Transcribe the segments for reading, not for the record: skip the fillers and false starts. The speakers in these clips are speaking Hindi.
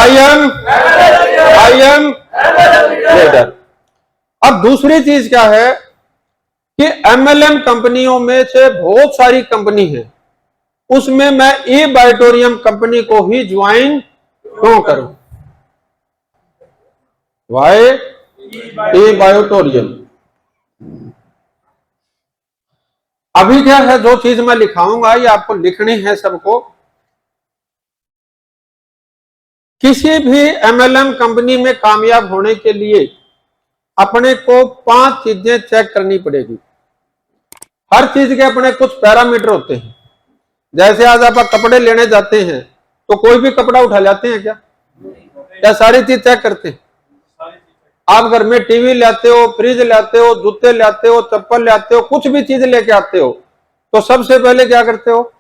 I am leader. अब दूसरी चीज क्या है कि एमएलएम कंपनियों में से बहुत सारी कंपनी है, उसमें मैं ई बायोटोरियम कंपनी को ही ज्वाइन क्यों करूं? वाई ई बायोटोरियम। अभी क्या है, जो चीज मैं लिखाऊंगा ये आपको लिखनी है सबको। किसी भी एमएलएम कंपनी में कामयाब होने के लिए अपने को 5 चीजें चेक करनी पड़ेगी। हर चीज के अपने कुछ पैरामीटर होते हैं। जैसे आज आप कपड़े लेने जाते हैं तो कोई भी कपड़ा उठा लाते हैं क्या सारी चीज चेक करते हैं? आप घर में टीवी लाते हो, फ्रिज लाते हो, जूते लाते हो, चप्पल लाते हो, कुछ भी चीज लेके आते हो तो सबसे पहले क्या करते हो?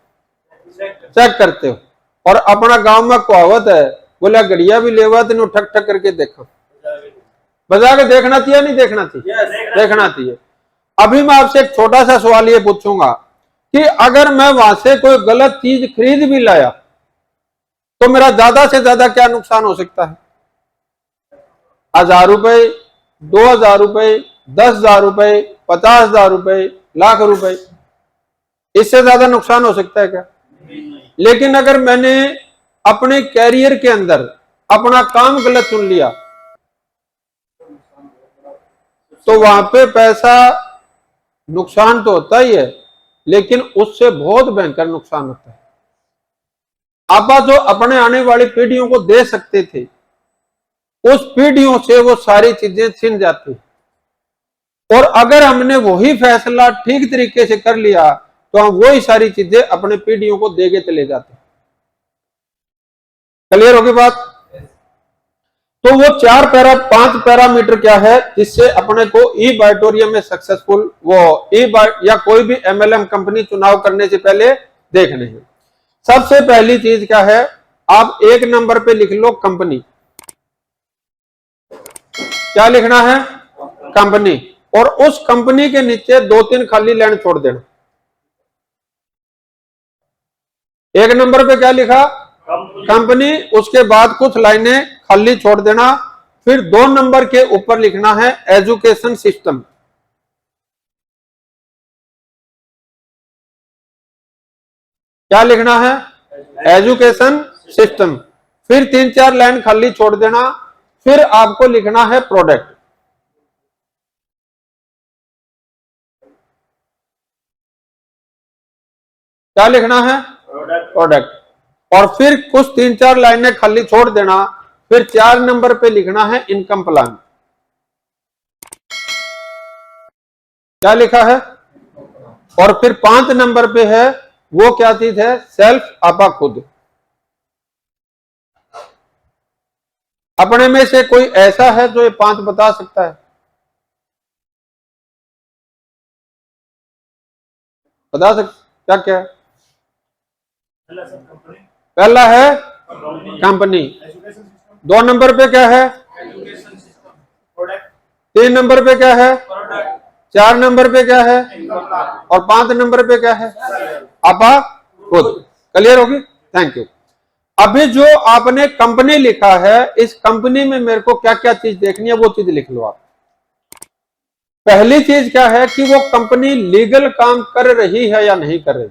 चेक करते हो। और अपना गांव में कहावत है, बोला गड़िया भी लेवा तेन ठक ठक करके देखा। बजा के देखना चाहिए नहीं देखना चाहिए? देखना चाहिए। अभी मैं आपसे एक छोटा सा सवाल ये पूछूंगा कि अगर मैं वहां से कोई गलत चीज खरीद भी लाया तो मेरा ज्यादा से ज्यादा क्या नुकसान हो सकता है? 1000 रुपए, 2000 रुपए, 10,000 रुपए, 50,000 रुपए, लाख रुपए, इससे ज्यादा नुकसान हो सकता है क्या? लेकिन अगर मैंने अपने कैरियर के अंदर अपना काम गलत चुन लिया तो वहां पे पैसा नुकसान तो होता ही है, लेकिन उससे बहुत भयंकर नुकसान होता है। आप जो अपने आने वाली पीढ़ियों को दे सकते थे, उस पीढ़ियों से वो सारी चीजें छिन जाती। और अगर हमने वही फैसला ठीक तरीके से कर लिया तो हम वही सारी चीजें अपने पीढ़ियों को देके चले जाते। क्लियर होगी बात? तो वो 5 पैरामीटर क्या है जिससे अपने को ई बायोटोरियम में सक्सेसफुल वो या कोई भी एमएलएम कंपनी चुनाव करने से पहले देखने हैं। सबसे पहली चीज क्या है, आप 1 नंबर पे लिख लो कंपनी। क्या लिखना है? कंपनी। और उस कंपनी के नीचे 2-3 खाली लाइन छोड़ देना। 1 नंबर पे क्या लिखा? कंपनी। उसके बाद कुछ लाइनें खाली छोड़ देना। फिर 2 नंबर के ऊपर लिखना है एजुकेशन सिस्टम। क्या लिखना है? Education system. फिर 3-4 लाइन खाली छोड़ देना। फिर आपको लिखना है प्रोडक्ट। क्या लिखना है? प्रोडक्ट। और फिर कुछ 3-4 लाइनें खाली छोड़ देना। फिर 4 नंबर पे लिखना है इनकम प्लान। क्या लिखा है? और फिर 5 नंबर पे है वो क्या चीज है? सेल्फ, आपा खुद। अपने में से कोई ऐसा है जो ये 5 बता सकता है? बता सकता? क्या है? पहला है कंपनी। 2 नंबर पे क्या है? 3 नंबर पे क्या है? 4 नंबर पे क्या है? और 5 नंबर पे क्या है? आपा खुद। क्लियर होगी? Thank you. अभी जो आपने कंपनी लिखा है, इस कंपनी में मेरे को क्या क्या चीज देखनी है वो चीज लिख लो आप। पहली चीज क्या है कि वो कंपनी लीगल काम कर रही है या नहीं कर रही।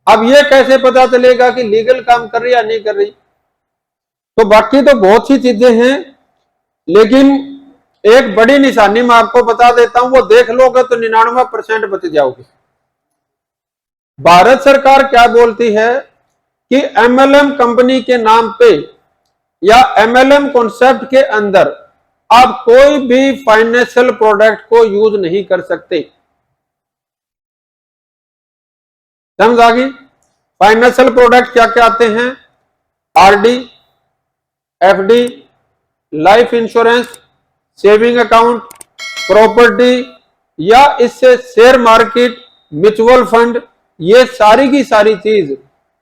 अब ये कैसे पता चलेगा कि लीगल काम कर रही या नहीं कर रही? तो बाकी तो बहुत सी चीजें हैं, लेकिन एक बड़ी निशानी मैं आपको बता देता हूं, वो देख लोगे तो 99% बच जाओगे। भारत सरकार क्या बोलती है कि एमएलएम कंपनी के नाम पे या एमएलएम कॉन्सेप्ट के अंदर आप कोई भी फाइनेंशियल प्रोडक्ट को यूज नहीं कर सकते। समझ आ गई? फाइनेंशियल प्रोडक्ट क्या क्या आते हैं? RD, FD, life insurance, saving account, property या इससे शेयर मार्केट, म्यूचुअल फंड, ये सारी की सारी चीज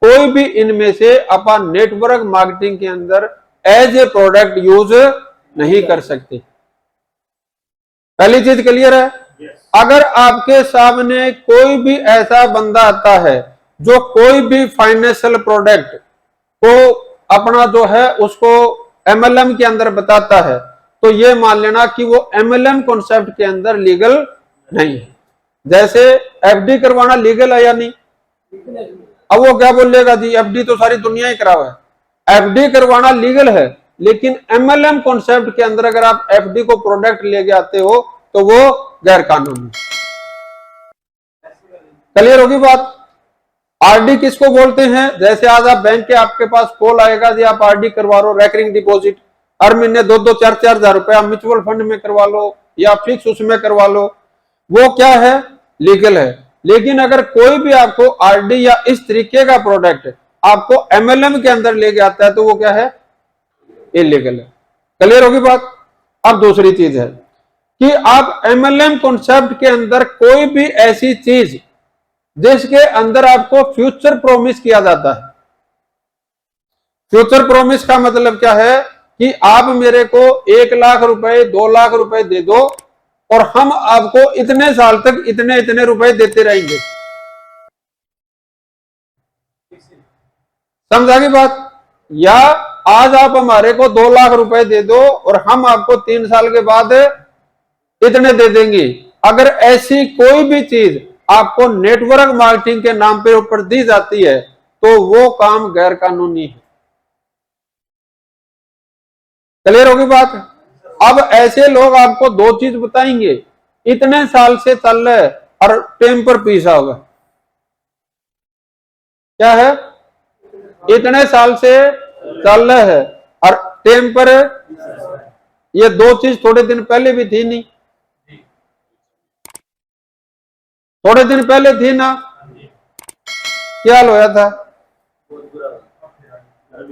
कोई भी इनमें से अपन नेटवर्क मार्केटिंग के अंदर एज ए प्रोडक्ट यूज नहीं कर सकते। पहली चीज क्लियर है? अगर आपके सामने कोई भी ऐसा बंदा आता है जो कोई भी फाइनेंशियल प्रोडक्ट को अपना जो है उसको एमएलएम के अंदर बताता है, तो ये मान लेना कि वो एमएलएम कॉन्सेप्ट के अंदर लीगल नहीं है। जैसे एफडी करवाना लीगल है या नहीं? अब वो क्या बोलेगा जी एफडी तो सारी दुनिया ही करावा है। एफडी करवाना लीगल है, लेकिन एमएलएम कॉन्सेप्ट के अंदर अगर आप एफडी को प्रोडक्ट लेके आते हो तो वो गैर कानूनी। क्लियर होगी बात? आरडी किसको बोलते हैं? जैसे आज आप बैंक के आपके पास कॉल आएगा जी आप आरडी करवा लो, रेकरिंग डिपॉजिट, हर महीने 2-2, 4-4 हजार रुपया म्यूचुअल फंड में करवा लो या फिक्स उसमें करवा लो, वो क्या है? लीगल है। लेकिन अगर कोई भी आपको आरडी या इस तरीके का प्रोडक्ट आपको एमएलएम के अंदर लेके आता है तो वो क्या है? इलीगल है। क्लियर होगी बात? अब दूसरी चीज है कि आप एमएलएम कॉन्सेप्ट के अंदर कोई भी ऐसी चीज जिसके अंदर आपको फ्यूचर प्रॉमिस किया जाता है। फ्यूचर प्रॉमिस का मतलब क्या है कि आप मेरे को 1 लाख रुपए 2 लाख रुपए दे दो और हम आपको इतने साल तक इतने इतने रुपए देते रहेंगे। समझा की बात? या आज आप हमारे को 2 लाख रुपए दे दो और हम आपको 3 साल के बाद इतने दे देंगे। अगर ऐसी कोई भी चीज आपको नेटवर्क मार्केटिंग के नाम पे ऊपर दी जाती है तो वो काम गैर कानूनी है। क्लियर होगी बात? अब ऐसे लोग आपको 2 चीज बताएंगे, इतने साल से चल रहा है और टेम्पर पीसा होगा। क्या है? इतने साल से चल रहा है और टेम्पर, ये 2 चीज थोड़े दिन पहले भी थी नहीं? थोड़े दिन पहले थी ना? क्या हाल होया था?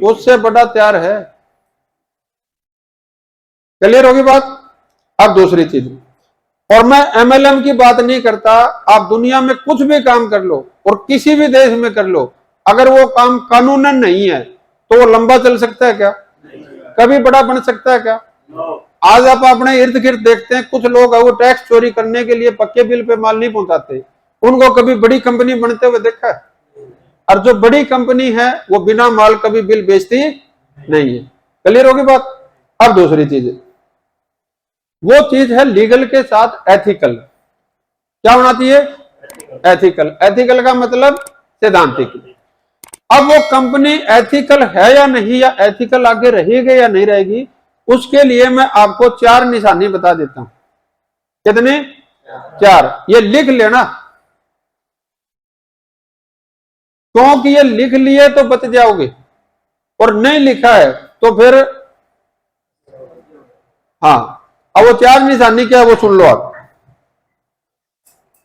उससे बड़ा तैयार है। क्लियर होगी बात? अब दूसरी चीज, और मैं एमएलएम की बात नहीं करता, आप दुनिया में कुछ भी काम कर लो और किसी भी देश में कर लो, अगर वो काम कानूनन नहीं है तो वो लंबा चल सकता है क्या? कभी बड़ा बन सकता है क्या? आज आप अपने इर्द गिर्द देखते हैं कुछ लोग वो टैक्स चोरी करने के लिए पक्के बिल पे माल नहीं पहुंचाते, उनको कभी बड़ी कंपनी बनते हुए देखा है? और जो बड़ी कंपनी है वो बिना माल कभी बिल बेचती नहीं है। क्लियर होगी बात? अब दूसरी चीज, वो चीज है लीगल के साथ एथिकल। क्या होना चाहिए? एथिकल। एथिकल का मतलब सिद्धांतिक। अब वो कंपनी एथिकल है या नहीं, या एथिकल आगे रहेगी या नहीं रहेगी, उसके लिए मैं आपको 4 निशानी बता देता हूं। कितने? 4। ये लिख लेना, क्योंकि ये लिख लिए तो बच जाओगे और नहीं लिखा है तो फिर, हाँ। अब वो 4 निशानी क्या है वो सुन लो आप।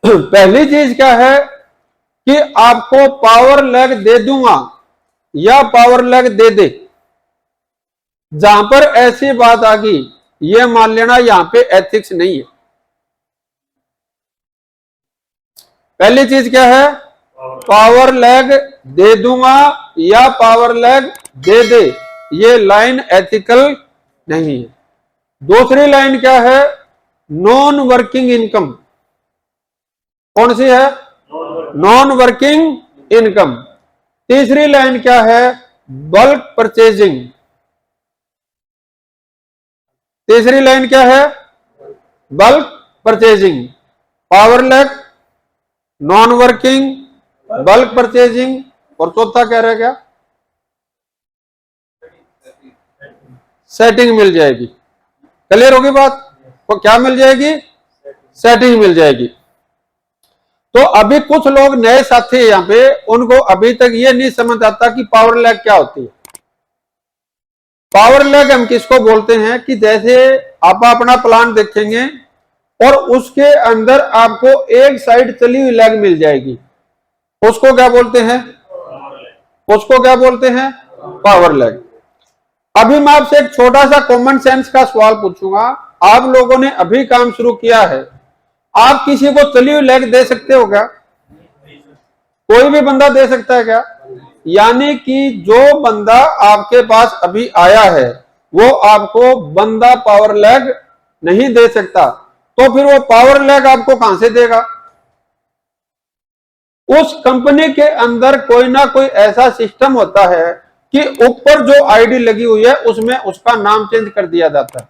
पहली चीज क्या है कि आपको पावर लैग दे दूंगा या पावर लैग दे दे, जहां पर ऐसी बात आ गई ये मान लेना यहां पे एथिक्स नहीं है। पहली चीज क्या है? पावर लैग दे दूंगा या पावर लैग दे दे, ये लाइन एथिकल नहीं है। दूसरी लाइन क्या है? Non working income. कौन सी है? Non working income. तीसरी लाइन क्या है? Bulk purchasing. तीसरी लाइन क्या है? Bulk purchasing. Power lag, non working, bulk purchasing, और चौथा क्या रह गया? सेटिंग मिल जाएगी। क्लियर होगी बात? तो क्या मिल जाएगी? सेटिंग मिल जाएगी। तो अभी कुछ लोग नए साथी हैं यहाँ पे, उनको अभी तक ये नहीं समझ आता कि पावर लैग क्या होती है। पावर लैग हम किसको बोलते हैं कि जैसे आप अपना प्लान देखेंगे और उसके अंदर आपको एक साइड चली हुई लैग मिल जाएगी, उसको क्या बोलते हैं? उसको क्या बोलते हैं? Power lag. अभी मैं आपसे एक छोटा सा कॉमन सेंस का सवाल पूछूंगा। आप लोगों ने अभी काम शुरू किया है, आप किसी को चली हुई लैग दे सकते हो क्या? कोई भी बंदा दे सकता है क्या? यानी कि जो बंदा आपके पास अभी आया है वो आपको बंदा पावर लैग नहीं दे सकता, तो फिर वो पावर लैग आपको कहां से देगा? उस कंपनी के अंदर कोई ना कोई ऐसा सिस्टम होता है कि ऊपर जो आईडी लगी हुई है उसमें उसका नाम चेंज कर दिया जाता है।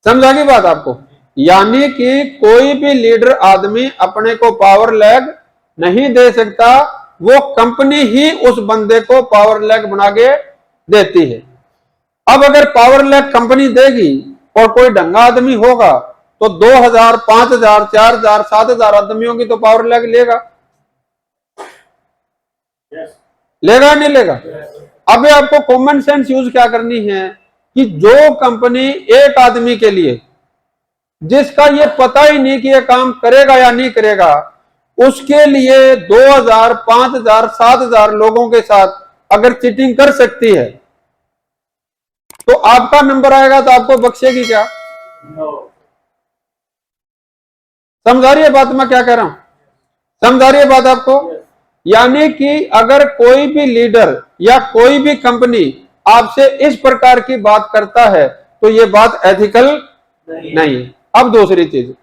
समझा की बात आपको? यानी कि कोई भी लीडर आदमी अपने को पावर लैग नहीं दे सकता, वो कंपनी ही उस बंदे को पावर लैग बना के देती है। अब अगर पावर लैग कंपनी देगी और कोई ढंगा आदमी होगा तो 2000, 5000, 4000, 7000 आदमियों की तो पावर लैग लेगा। लेगा नहीं लेगा? अब आपको कॉमन सेंस यूज क्या करनी है कि जो कंपनी एक आदमी के लिए, जिसका ये पता ही नहीं कि ये काम करेगा या नहीं करेगा, उसके लिए 2000, 5000, 7000 लोगों के साथ अगर चीटिंग कर सकती है तो आपका नंबर आएगा तो आपको बख्शेगी क्या? समझा रही है बात मैं क्या कह रहा हूं? समझा रही है बात आपको? यानी कि अगर कोई भी लीडर या कोई भी कंपनी आपसे इस प्रकार की बात करता है तो ये बात एथिकल नहीं है। अब दूसरी चीज,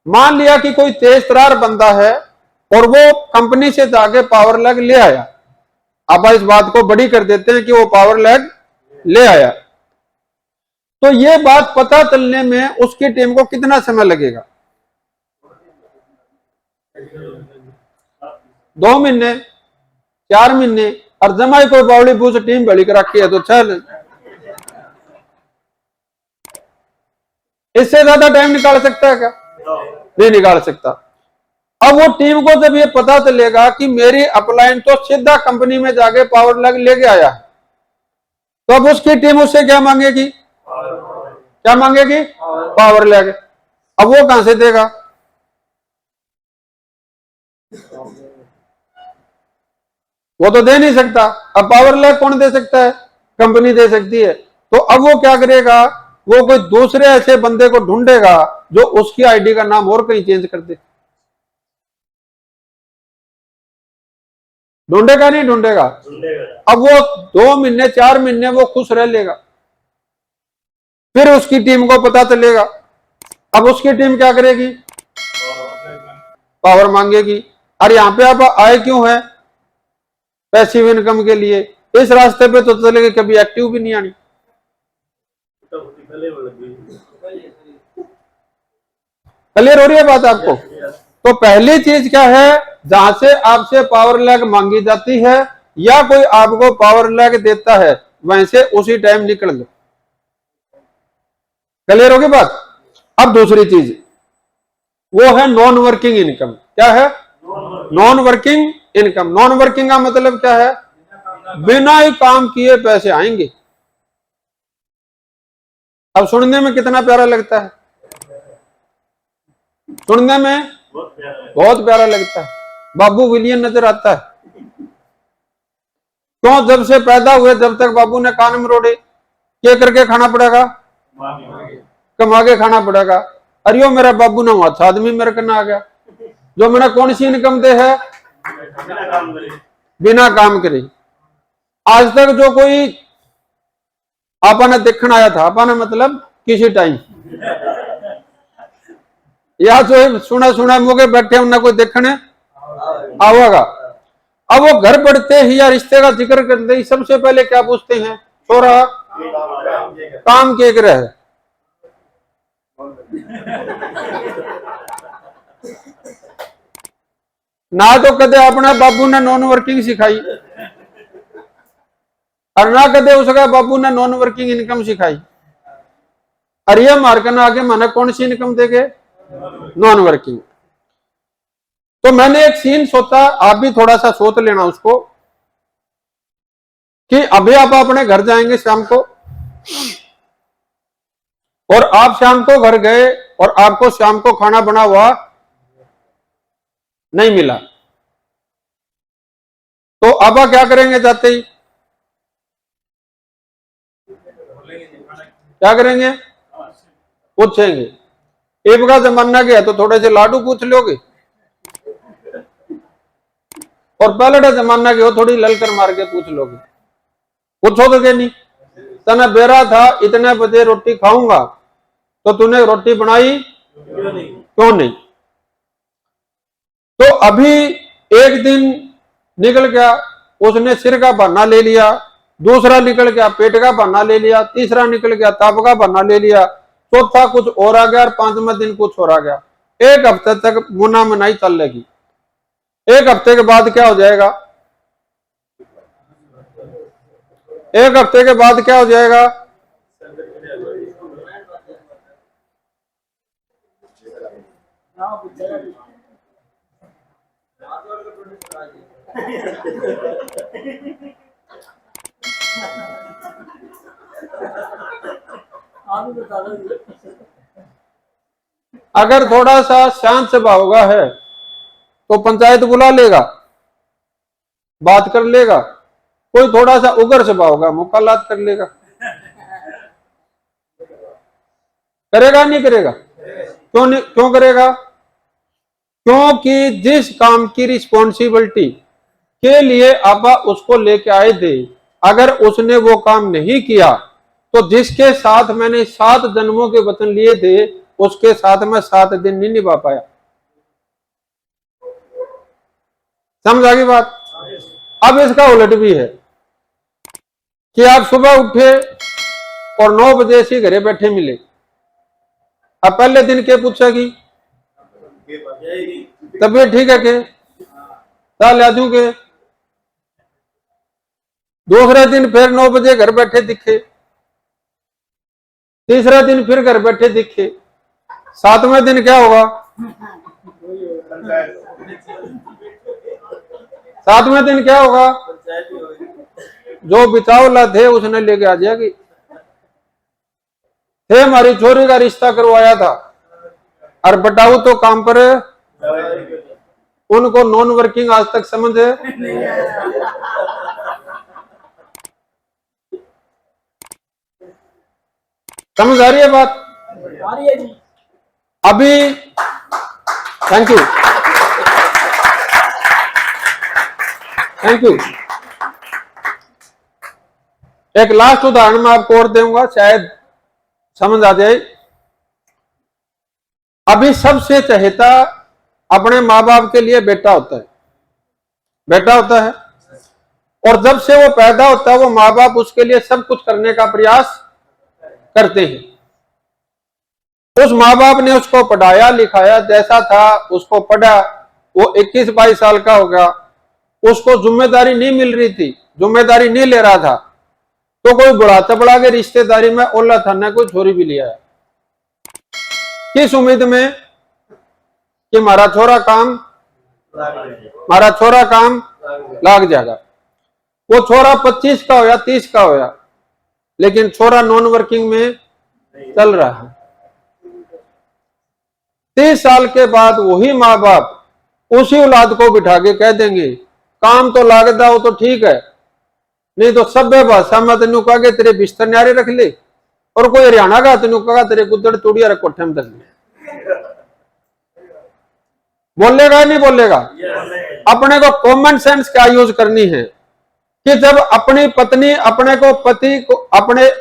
मान लिया कि कोई तेज तरार बंदा है और वो कंपनी से जाके पावर लैग ले आया। अब इस बात को बड़ी कर देते हैं कि वो पावर लैग ले आया, तो ये बात पता चलने में उसकी टीम को कितना समय लगेगा? 2 महीने, 4 महीने। और जमाई कोई बावड़ी पूछ टीम बड़ी कर रखी है तो चल, इससे ज्यादा टाइम निकाल सकता है क्या? नहीं निकाल सकता। अब वो टीम को जब ये पता चलेगा कि मेरी अपलाइन तो सीधा कंपनी में जाके पावर लैग लेके आया, तो अब उसकी टीम उससे क्या मांगेगी? क्या मांगेगी? Power lag. अब वो कहां से देगा? वो तो दे नहीं सकता। अब पावर लैग कौन दे सकता है? कंपनी दे सकती है। तो अब वो क्या करेगा? वो कोई दूसरे ऐसे बंदे को ढूंढेगा जो उसकी आईडी का नाम और कहीं चेंज कर दे। ढूंढेगा नहीं ढूंढेगा? अब वो 2 महीने, 4 महीने वो खुश रह लेगा, फिर उसकी टीम को पता चलेगा। अब उसकी टीम क्या करेगी? पावर मांगेगी। अरे यहां पे आप आए क्यों है? पैसिव इनकम के लिए। इस रास्ते पे तो चलेगी, कभी एक्टिव भी नहीं आनी। क्लियर हो रही है बात आपको? तो पहली चीज क्या है, जहां से आपसे पावर लैग मांगी जाती है या कोई आपको पावर लैग देता है वहीं से उसी टाइम निकल लो। क्लियर होगी बात? अब दूसरी चीज वो है नॉन वर्किंग इनकम। क्या है? Non working income. Non working का मतलब क्या है? बिना ही काम किए पैसे आएंगे। अब सुनने में कितना प्यारा लगता है? सुनने में बहुत प्यारा लगता है। बाबू विलियन नजर आता है। क्यों? जब से पैदा हुए जब तक बाबू ने कान मरोड़े, क्या करके खाना पड़ेगा? कमा के खाना पड़ेगा। अरे मेरा बाबू ना अच्छा आदमी मेरे कना आ गया जो मैंने कौन सी इनकम दे है? बिना काम करे। आज तक जो कोई आपा ने देखने आया था, आपा ने मतलब किसी टाइम, या जो सुना सुना मुझे बैठे उन्हें कोई देखने आवेगा। अब वो घर पड़ते ही या रिश्ते का जिक्र करते ही सबसे पहले क्या पूछते हैं? छोरा काम के करे है? ना तो कदे अपने बाबू ने नॉन वर्किंग सिखाई और ना कदे उसका बाबू ने नॉन वर्किंग इनकम सिखाई। अरे मार्कन आगे मैंने कौन सी इनकम देगे? Non working. तो मैंने एक सीन सोचा, आप भी थोड़ा सा सोच लेना उसको, कि अभी आप अपने घर जाएंगे शाम को और आप शाम को घर गए और आपको शाम को खाना बना हुआ नहीं मिला, तो अब आप क्या करेंगे? जाते ही क्या करेंगे? पूछेंगे। एब का जमाना गया तो थोड़े से लाडू पूछ लोगे, और पहले का जमाना गया थोड़ी ललकर मार के पूछ लोगे। पूछोगे नहीं? तना बेरा था इतने बजे रोटी खाऊंगा तो तूने रोटी बनाई क्यों नहीं? तो अभी एक दिन निकल गया, उसने सिर का बहाना ले लिया, दूसरा निकल गया पेट का बहाना ले लिया, तीसरा निकल गया ताप का बहाना ले लिया, चौथा कुछ और आ गया और पांचवा दिन कुछ और आ गया। एक हफ्ते तक मुना मनाई चल लेगी। एक हफ्ते के बाद क्या हो जाएगा? एक हफ्ते के बाद क्या हो जाएगा? अगर थोड़ा सा शांत स्वभाव का है तो पंचायत बुला लेगा, बात कर लेगा। कोई थोड़ा सा उग्र स्वभाव का मुकालात कर लेगा। करेगा नहीं करेगा? क्यों नहीं, क्यों करेगा? क्योंकि जिस काम की रिस्पॉन्सिबिलिटी के लिए आप उसको लेके आए थे, अगर उसने वो काम नहीं किया तो जिसके साथ मैंने 7 जन्मों के वचन लिए थे उसके साथ मैं 7 दिन नहीं निभा पाया। समझ आ गई बात? अब इसका उलट भी है कि आप सुबह उठे और 9 बजे से घरे बैठे मिले। अब पहले दिन के पूछेगी तबीयत ठीक है के चाल आजू के। दूसरे दिन फिर 9 बजे घर बैठे दिखे, तीसरा दिन फिर घर बैठे दिखे, 7वें दिन क्या होगा? 7वें दिन क्या होगा? जो बिचावला थे उसने लेके आ जाएगी। थे हमारी छोरी का रिश्ता करवाया था और बटाऊ तो काम पर उनको नॉन वर्किंग आज तक समझ है। समझ आ रही है बात? आ रही है जी। अभी थैंक यू, थैंक यू। एक लास्ट उदाहरण मैं आपको और दूंगा, शायद समझ आ जाए। अभी सबसे चहेता अपने माँ बाप के लिए बेटा होता है, बेटा होता है। और जब से वो पैदा होता है वो माँ बाप उसके लिए सब कुछ करने का प्रयास करते हैं। उस माँ बाप ने उसको पढ़ाया लिखाया, जैसा था उसको पढ़ा, वो 21-22 साल का हो गया, उसको जिम्मेदारी नहीं मिल रही थी, जिम्मेदारी नहीं ले रहा था, तो कोई बुढ़ा चपड़ा के रिश्तेदारी में ओला थाना कोई छोरी भी लिया है, किस उम्मीद में कि हमारा छोरा काम लाग जाएगा। वो छोरा 25 का होया 30 का होया, लेकिन छोरा नॉन वर्किंग में चल रहा है। 30 साल के बाद वही माँ बाप उसी औलाद को बिठा के कह देंगे काम तो लागत हो तो ठीक है, नहीं तो सभ्य भाषा में तेन कहा कि तेरे बिस्तर न्यारे रख ले, और कोई हरियाणा का तेन कहा तेरे गुद्दड़ तोड़िया कोठे में धर ले। बोलेगा नहीं बोलेगा? अपने को कॉमन सेंस क्या यूज करनी है कि जब अपनी पत्नी अपने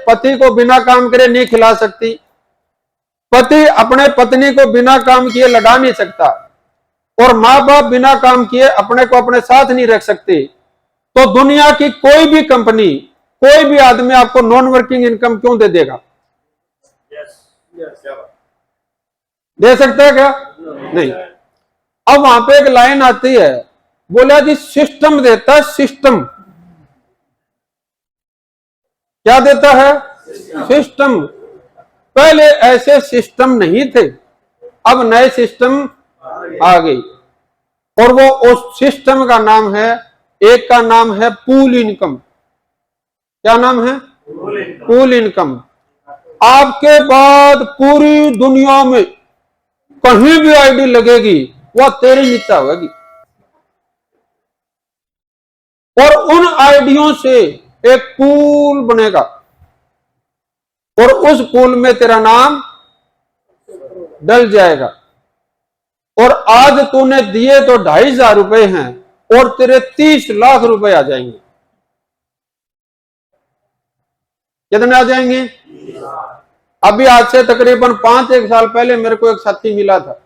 पति को बिना काम करे नहीं खिला सकती, पति अपने पत्नी को बिना काम किए लड़ा नहीं सकता, और माँ बाप बिना काम किए अपने को अपने साथ नहीं रख सकते, तो दुनिया की कोई भी कंपनी कोई भी आदमी आपको नॉन वर्किंग इनकम क्यों दे देगा? दे सकता है क्या? नहीं। अब वहां पे एक लाइन आती है, बोला जी सिस्टम देता है, सिस्टम क्या देता है? सिस्टम। पहले ऐसे सिस्टम नहीं थे, अब नए सिस्टम आ गई, और वो उस सिस्टम का नाम है, एक का नाम है पूल इनकम। क्या नाम है? Pool income. आपके बाद पूरी दुनिया में कहीं भी आईडी लगेगी वह तेरी नीचा होगी, और उन आईडियों से एक पूल बनेगा, और उस पूल में तेरा नाम डल जाएगा। और आज तूने दिए तो 2,500 रुपए हैं और तेरे 30 लाख रुपए आ जाएंगे। कितने आ जाएंगे? अभी आज से तकरीबन 5-1 साल पहले मेरे को एक साथी मिला था,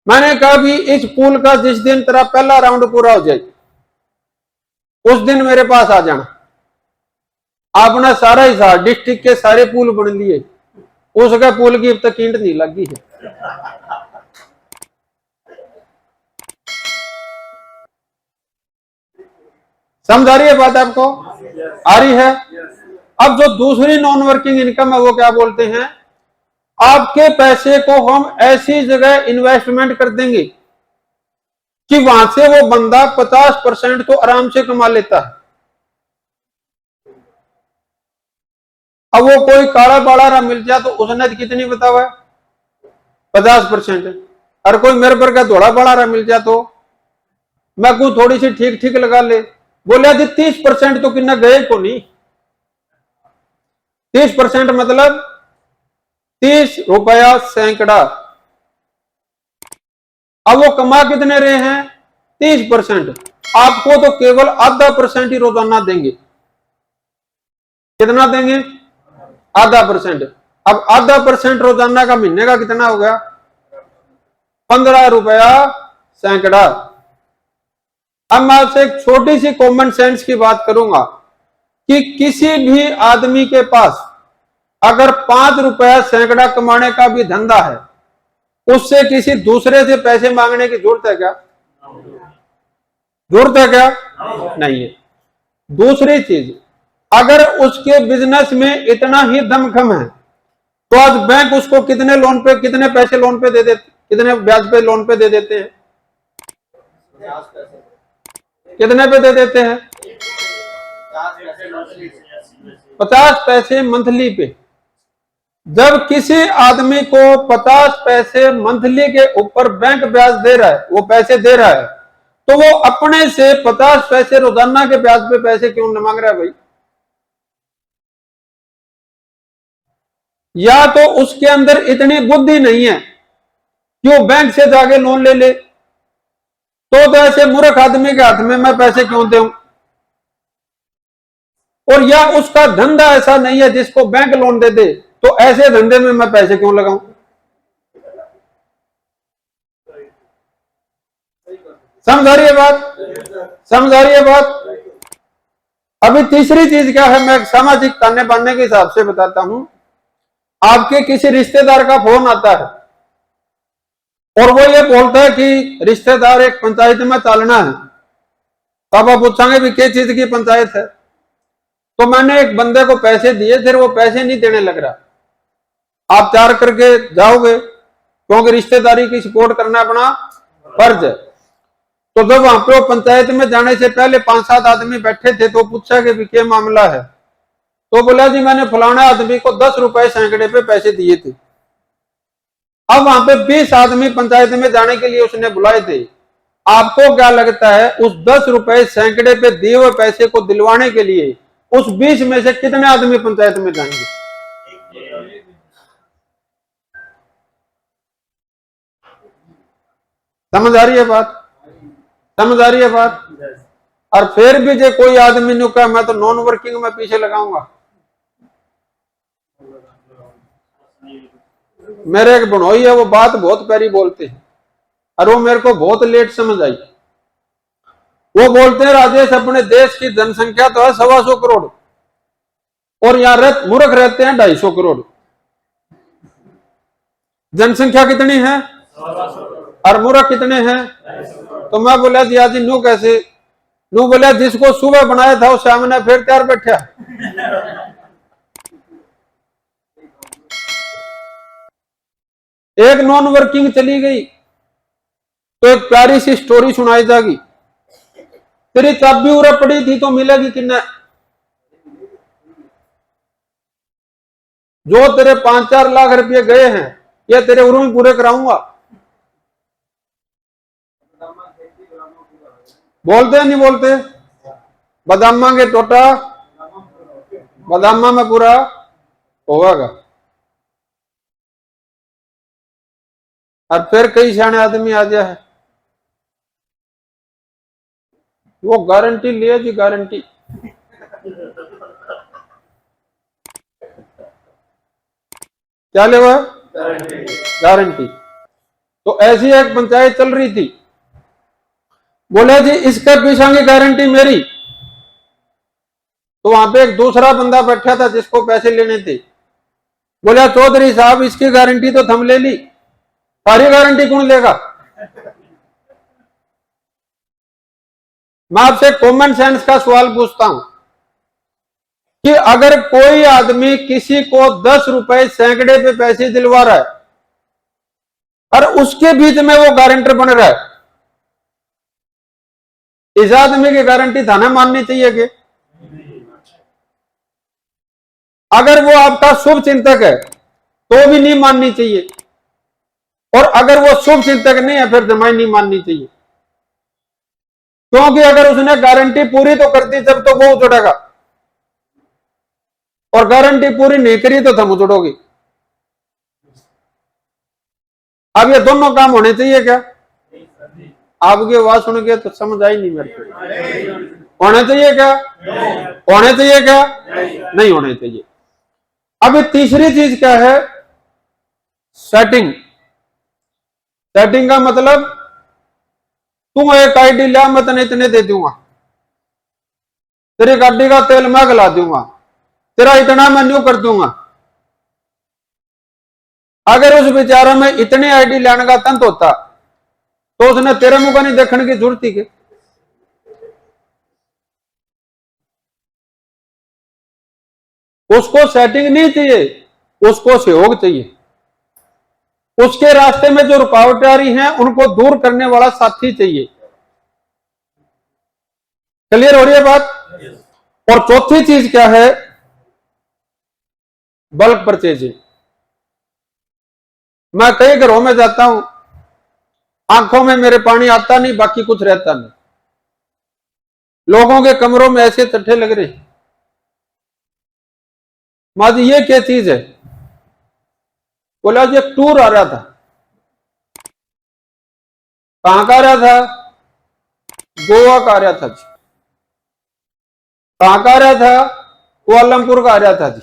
मैंने कहा भी इस पुल का जिस दिन तेरा पहला राउंड पूरा हो जाए उस दिन मेरे पास आ जाना। अपना सारा हिसाब डिस्ट्रिक्ट के सारे पुल बन लिए, उसका पुल की अब तक कींट नहीं लगी है। समझ आ रही है बात आपको? आ रही है। अब जो दूसरी नॉन वर्किंग इनकम है वो क्या बोलते हैं, आपके पैसे को हम ऐसी जगह इन्वेस्टमेंट कर देंगे कि वहां से वो बंदा 50% तो आराम से कमा लेता है। अब वो कोई काला बाड़ा रहा मिल जाए तो उसने कितनी बतावा है, 50%। और कोई मेरे पर का थोड़ा बड़ा रहा मिल जाए तो मैं को थोड़ी सी ठीक ठीक लगा ले, बोलिया जी 30% तो किन्ना गए को नहीं। 30% मतलब 30 रुपया सैकड़ा। अब वो कमा कितने रहे हैं, 30%। आपको तो केवल आधा % ही रोजाना देंगे। कितना देंगे, आधा %। अब आधा % रोजाना का महीने का कितना हो गया, 15 रुपया सैकड़ा। अब मैं आपसे एक छोटी सी कॉमन सेंस की बात करूंगा कि किसी भी आदमी के पास अगर 5 रुपया सैकड़ा कमाने का भी धंधा है, उससे किसी दूसरे से पैसे मांगने की जरूरत है क्या, जरूरत है क्या, नहीं है। दूसरी चीज, अगर उसके बिजनेस में इतना ही दमखम है तो आज बैंक उसको कितने लोन पे, कितने पैसे लोन पे दे देते, कितने ब्याज पे लोन पे दे देते हैं, कितने पे दे देते हैं, 50 पैसे मंथली पे। जब किसी आदमी को 50 पैसे मंथली के ऊपर बैंक ब्याज दे रहा है, वो पैसे दे रहा है, तो वो अपने से 50 पैसे रोजाना के ब्याज पे पैसे क्यों न मांग रहा है भाई? या तो उसके अंदर इतनी बुद्धि नहीं है कि वो बैंक से जाके लोन ले ले, तो ऐसे मूर्ख आदमी के हाथ में मैं पैसे क्यों दूं? और या उसका धंधा ऐसा नहीं है जिसको बैंक लोन दे दे, तो ऐसे धंधे में मैं पैसे क्यों लगाऊं? समझ आ रही है बात, समझ आ रही है बात? अभी तीसरी चीज क्या है, मैं सामाजिक ताने बांधने के हिसाब से बताता हूं। आपके किसी रिश्तेदार का फोन आता है और वो ये बोलता है कि रिश्तेदार एक पंचायत में चालना है। तब आप पूछेंगे भी किस चीज की पंचायत है, तो मैंने एक बंदे को पैसे दिए थे, वो पैसे नहीं देने लग रहा। आप तैयार करके जाओगे क्योंकि रिश्तेदारी की सपोर्ट करना अपना फर्ज है। तो जब वहां पे वो पंचायत में जाने से पहले 5-7 आदमी बैठे थे तो पूछा कि क्या मामला है, तो बोला जी मैंने फलाना आदमी को 10 रुपए सैकड़े पे पैसे दिए थे। अब वहां पे 20 आदमी पंचायत में जाने के लिए उसने बुलाए थे। आपको क्या लगता है उस 10 रुपए सैकड़े पे दिए हुए पैसे को दिलवाने के लिए उस 20 में से कितने आदमी पंचायत में जाएंगे? समझ आ रही है बात, समझ आ रही है बात? और फिर भी जो कोई आदमी ने कहा मैं तो नॉन वर्किंग में पीछे लगाऊंगा। मेरे एक बनोई है, वो बात बहुत प्यारी बोलते हैं और वो मेरे को बहुत लेट समझ आई। वो बोलते हैं राजेश अपने देश की जनसंख्या तो है 125 करोड़ और यहाँ मूर्ख रहते हैं 250 करोड़। जनसंख्या कितनी है और मूर्ख कितने हैं? तो मैं बोला जी आज नू कैसे, नू बोला जिसको सुबह बनाया था वो सामने फिर तैयार बैठा। एक नॉन वर्किंग चली गई तो एक प्यारी सी स्टोरी सुनाई जाएगी, तेरी चाबी उरा पड़ी थी तो मिलेगी किन्ना, जो तेरे 5-4 लाख रुपए गए हैं ये तेरे उरू ही पूरे कराऊंगा। बोलते नहीं बोलते, बादामा के टोटा बादामा में पूरा होगा। और फिर कई सियाने आदमी आ गया है, वो गारंटी लिया जी गारंटी। क्या ले हुआ गारंटी? तो ऐसी एक पंचायत चल रही थी, बोले जी इसके पीछे की गारंटी मेरी। तो वहां पे एक दूसरा बंदा बैठा था जिसको पैसे लेने थे, बोला चौधरी साहब इसकी गारंटी तो थम ले ली, सारी गारंटी कौन लेगा। मैं आपसे कॉमन सेंस का सवाल पूछता हूं कि अगर कोई आदमी किसी को 10 रुपए सैकड़े पे पैसे दिलवा रहा है और उसके बीच में वो गारंटर बन रहा है, इस आदमी की गारंटी थाना माननी चाहिए कि? अगर वो आपका शुभ चिंतक है तो भी नहीं माननी चाहिए, और अगर वो शुभ चिंतक नहीं है फिर जमाई नहीं माननी चाहिए। क्योंकि अगर उसने गारंटी पूरी तो कर दी जब तो वो उजड़ेगा, और गारंटी पूरी नहीं करी तो तुम उजड़ोगे। अब ये दोनों काम होने चाहिए क्या? आपकी आवाज सुन के तो समझ आई नहीं मेरे को। होने चाहिए क्या? होने चाहिए क्या? नहीं होने चाहिए। अब तीसरी चीज क्या है? सेटिंग। सेटिंग का मतलब तू एक आईडी लिया मैं तने इतने दे दूंगा, तेरी गाड़ी का तेल मैं गला दूंगा, तेरा इतना मैं न्यू कर दूंगा। अगर उस बेचारा में इतनी आईडी लाने का तंत होता तो उसने तेरे मुंह का नहीं देखने की जरूरत थी कि? उसको सेटिंग नहीं चाहिए, उसको सहयोग चाहिए। उसके रास्ते में जो रुकावटें आ रही हैं उनको दूर करने वाला साथी चाहिए। क्लियर हो रही है बात? और चौथी चीज क्या है? Bulk purchasing. मैं कई घरों में जाता हूं, आंखों में मेरे पानी आता नहीं, बाकी कुछ रहता नहीं। लोगों के कमरों में ऐसे चट्टे लग रहे, माजी ये क्या चीज है? बोला जी एक टूर आ रहा था। कहां का आ रहा था? गोवा का आ रहा था जी। कहां का आ रहा था? कुआलालंपुर का आ रहा था जी।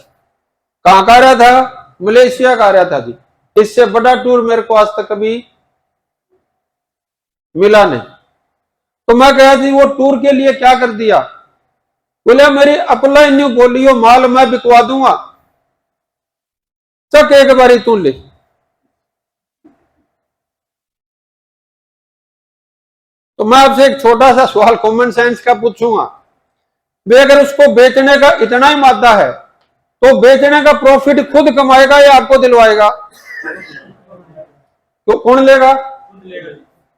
कहां का आ रहा था? मलेशिया का आ रहा था जी। इससे बड़ा टूर मेरे को आज तक कभी मिला नहीं। तो मैं कहा जी वो टूर के लिए क्या कर दिया? बोले मेरी अपलाइन न्यू बोलियो माल मैं बिकवा दूंगा, चक एक बारी तू ले। तो मैं आपसे एक छोटा सा सवाल कॉमन सेंस का पूछूंगा, वे अगर उसको बेचने का इतना ही मादा है तो बेचने का प्रॉफिट खुद कमाएगा या आपको दिलवाएगा? तो कौन लेगा?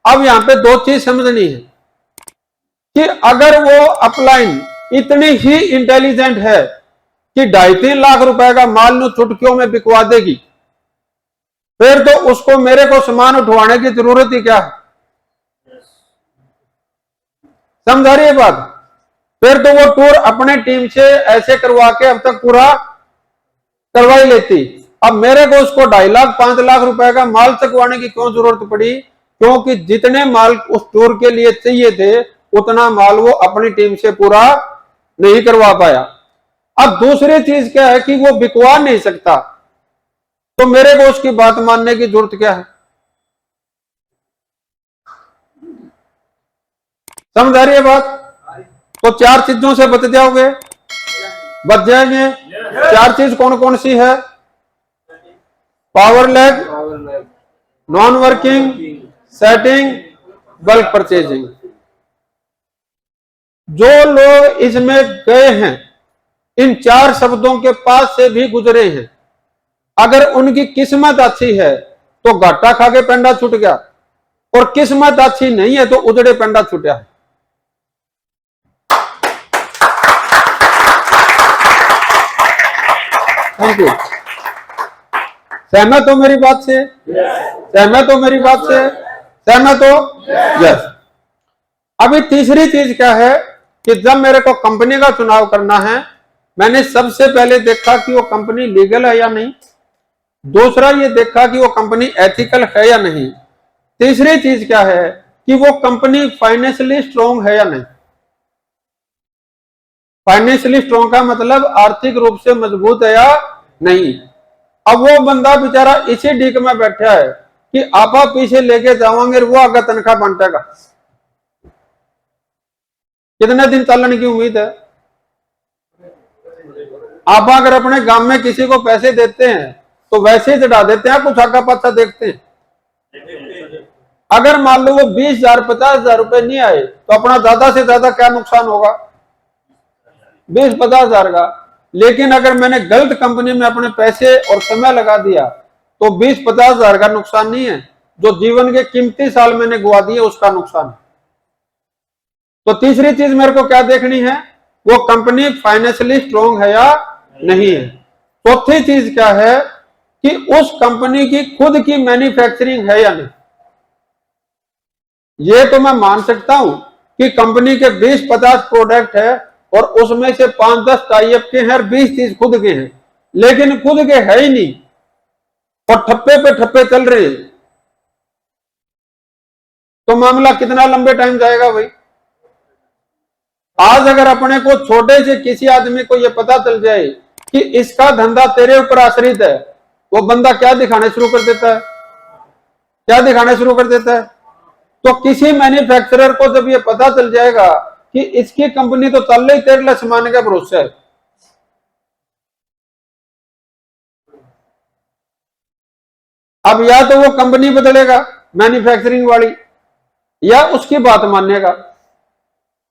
अब यहां पे दो चीज समझनी है कि अगर वो अपलाइन इतनी ही इंटेलिजेंट है कि 2.5-3 लाख रुपए का माल नु चुटकियों में बिकवा देगी, फिर तो उसको मेरे को सामान उठवाने की जरूरत ही क्या है? समझा रही है बात? फिर तो वो टूर अपने टीम से ऐसे करवा के अब तक पूरा करवा ही लेती। अब मेरे को उसको 2.5 लाख 5 लाख रुपए का माल चकवाने की क्यों जरूरत पड़ी? क्योंकि जितने माल उस टूर के लिए चाहिए थे उतना माल वो अपनी टीम से पूरा नहीं करवा पाया। अब दूसरी चीज क्या है कि वो बिकवा नहीं सकता, तो मेरे को उसकी बात मानने की जरूरत क्या है? समझ आ रही है बात? तो 4 चीजों से बच जाओगे, बच जाएंगे। 4 चीज कौन कौन सी है? Power lag, non working, setting, bulk purchasing. जो लोग इसमें गए हैं, इन 4 शब्दों के पास से भी गुजरे हैं, अगर उनकी किस्मत अच्छी है तो घाटा खा के पेंडा छूट गया, और किस्मत अच्छी नहीं है तो उजड़े पेंडा छूटा है। Thank you. सहमत हो मेरी बात से? सहमत हो मेरी बात से? सहमत हो? यस। अभी तीसरी चीज क्या है कि जब मेरे को कंपनी का चुनाव करना है, मैंने सबसे पहले देखा कि वो कंपनी लीगल है या नहीं। दूसरा ये देखा कि वो कंपनी एथिकल है या नहीं। तीसरी चीज क्या है कि वो कंपनी फाइनेंशियली स्ट्रॉन्ग है या नहीं। फाइनेंशियली स्ट्रॉन्ग का मतलब आर्थिक रूप से मजबूत है या नहीं। अब वो बंदा बेचारा इसी डीक में बैठा है कि आप पीछे लेके जाओगे वो आगे तनख्वाह बांटेगा। कितने दिन चलने की उम्मीद है? आप अगर अपने गांव में किसी को पैसे देते हैं तो वैसे ही चढ़ा देते हैं, कुछ आगा पाछा देखते हैं। अगर मान लो वो 20,000 50,000 रुपए नहीं आए तो अपना ज्यादा से ज्यादा क्या नुकसान होगा? 20-50,000 का। लेकिन अगर मैंने गलत कंपनी में अपने पैसे और समय लगा दिया तो 20-50,000 का नुकसान नहीं है, जो जीवन के कीमती साल मैंने गुआ दिए उसका नुकसान। तो तीसरी चीज मेरे को क्या देखनी है? वो कंपनी फाइनेंशियली स्ट्रॉन्ग है या नहीं है। चौथी चीज क्या है कि उस कंपनी की खुद की मैन्युफैक्चरिंग है या नहीं। ये तो मैं मान सकता हूं कि कंपनी के 20-50 प्रोडक्ट है और उसमें से 5-10 टाइप के हैं और 20-30 खुद के हैं, लेकिन खुद के है ही नहीं और ठप्पे पे ठप्पे चल रहे हैं, तो मामला कितना लंबे टाइम जाएगा भाई। आज अगर अपने को छोटे से किसी आदमी को यह पता चल जाए कि इसका धंधा तेरे ऊपर आश्रित है, वो बंदा क्या दिखाने शुरू कर देता है? क्या दिखाने शुरू कर देता है? तो किसी मैन्युफैक्चरर को जब ये पता चल जाएगा कि इसकी कंपनी तो चल रही तेरे लिए सामान का भरोसा है, अब या तो वो कंपनी बदलेगा मैन्युफैक्चरिंग वाली या उसकी बात मानेगा।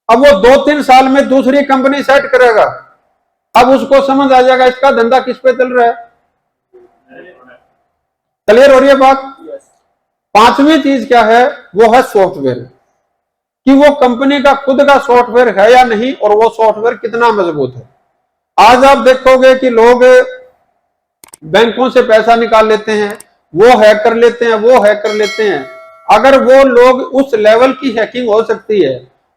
अब वो 2-3 साल में दूसरी कंपनी सेट करेगा, अब उसको समझ आ जाएगा इसका धंधा किस पे चल रहा है। क्लियर हो रही है बात? पांचवी चीज क्या है? वो है सॉफ्टवेयर, कि वो कंपनी का खुद का सॉफ्टवेयर है या नहीं और वो सॉफ्टवेयर कितना मजबूत है। आज आप देखोगे कि लोग बैंकों से पैसा निकाल लेते हैं, वो हैक कर लेते हैं, वो हैक कर लेते हैं। अगर वो लोग उस लेवल की हैकिंग हो सकती है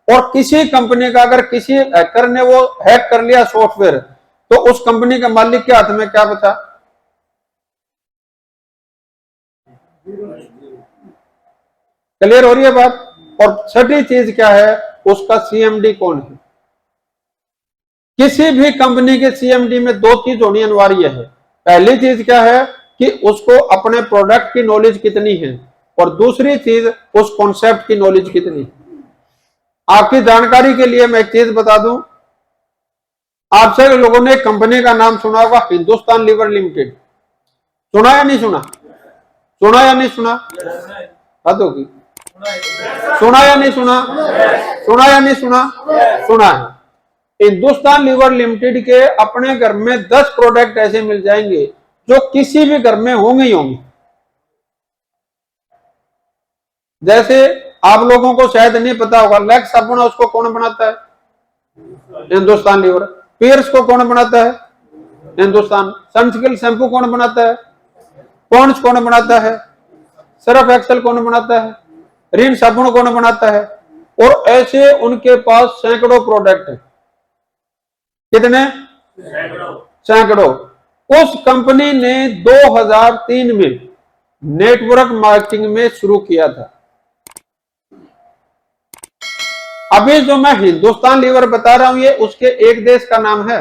और किसी कंपनी का अगर किसी हैकर ने वो हैक कर लिया सॉफ्टवेयर, तो उस कंपनी के मालिक के हाथ में क्या बचा? क्लियर हो रही है बात? और छठी चीज क्या है? उसका सीएमडी कौन है। किसी भी कंपनी के सीएमडी में 2 चीज होनी अनिवार्य है। पहली चीज क्या है कि उसको अपने प्रोडक्ट की नॉलेज कितनी है, और दूसरी चीज उस कॉन्सेप्ट की नॉलेज कितनी है। आपकी जानकारी के लिए मैं एक चीज बता दूं, आप सभी लोगों ने कंपनी का नाम सुना होगा, हिंदुस्तान लीवर लिमिटेड। सुना या नहीं सुना? सुना या नहीं सुना? हद होगी। सुना या नहीं सुना? सुना या नहीं सुना? सुना है। हिंदुस्तान लीवर लिमिटेड के अपने घर में 10 प्रोडक्ट ऐसे मिल जाएंगे जो किसी भी घर में होंगे ही होंगे। जैसे आप लोगों को शायद नहीं पता होगा, लैक्स साबुन उसको कौन बनाता है? हिंदुस्तान लीवर। पियर्स को कौन बनाता है? हिंदुस्तान। सनसिल्क शैम्पू कौन बनाता है? पॉन्ड्स कौन बनाता है? सर्फ एक्सेल कौन बनाता है? रिन साबुन कौन बनाता है? और ऐसे उनके पास सैकड़ों प्रोडक्ट है। कितने? सैकड़ों। उस कंपनी ने 2003 में नेटवर्क मार्केटिंग में शुरू किया था। अभी जो मैं हिंदुस्तान लीवर बता रहा हूं ये उसके एक देश का नाम है।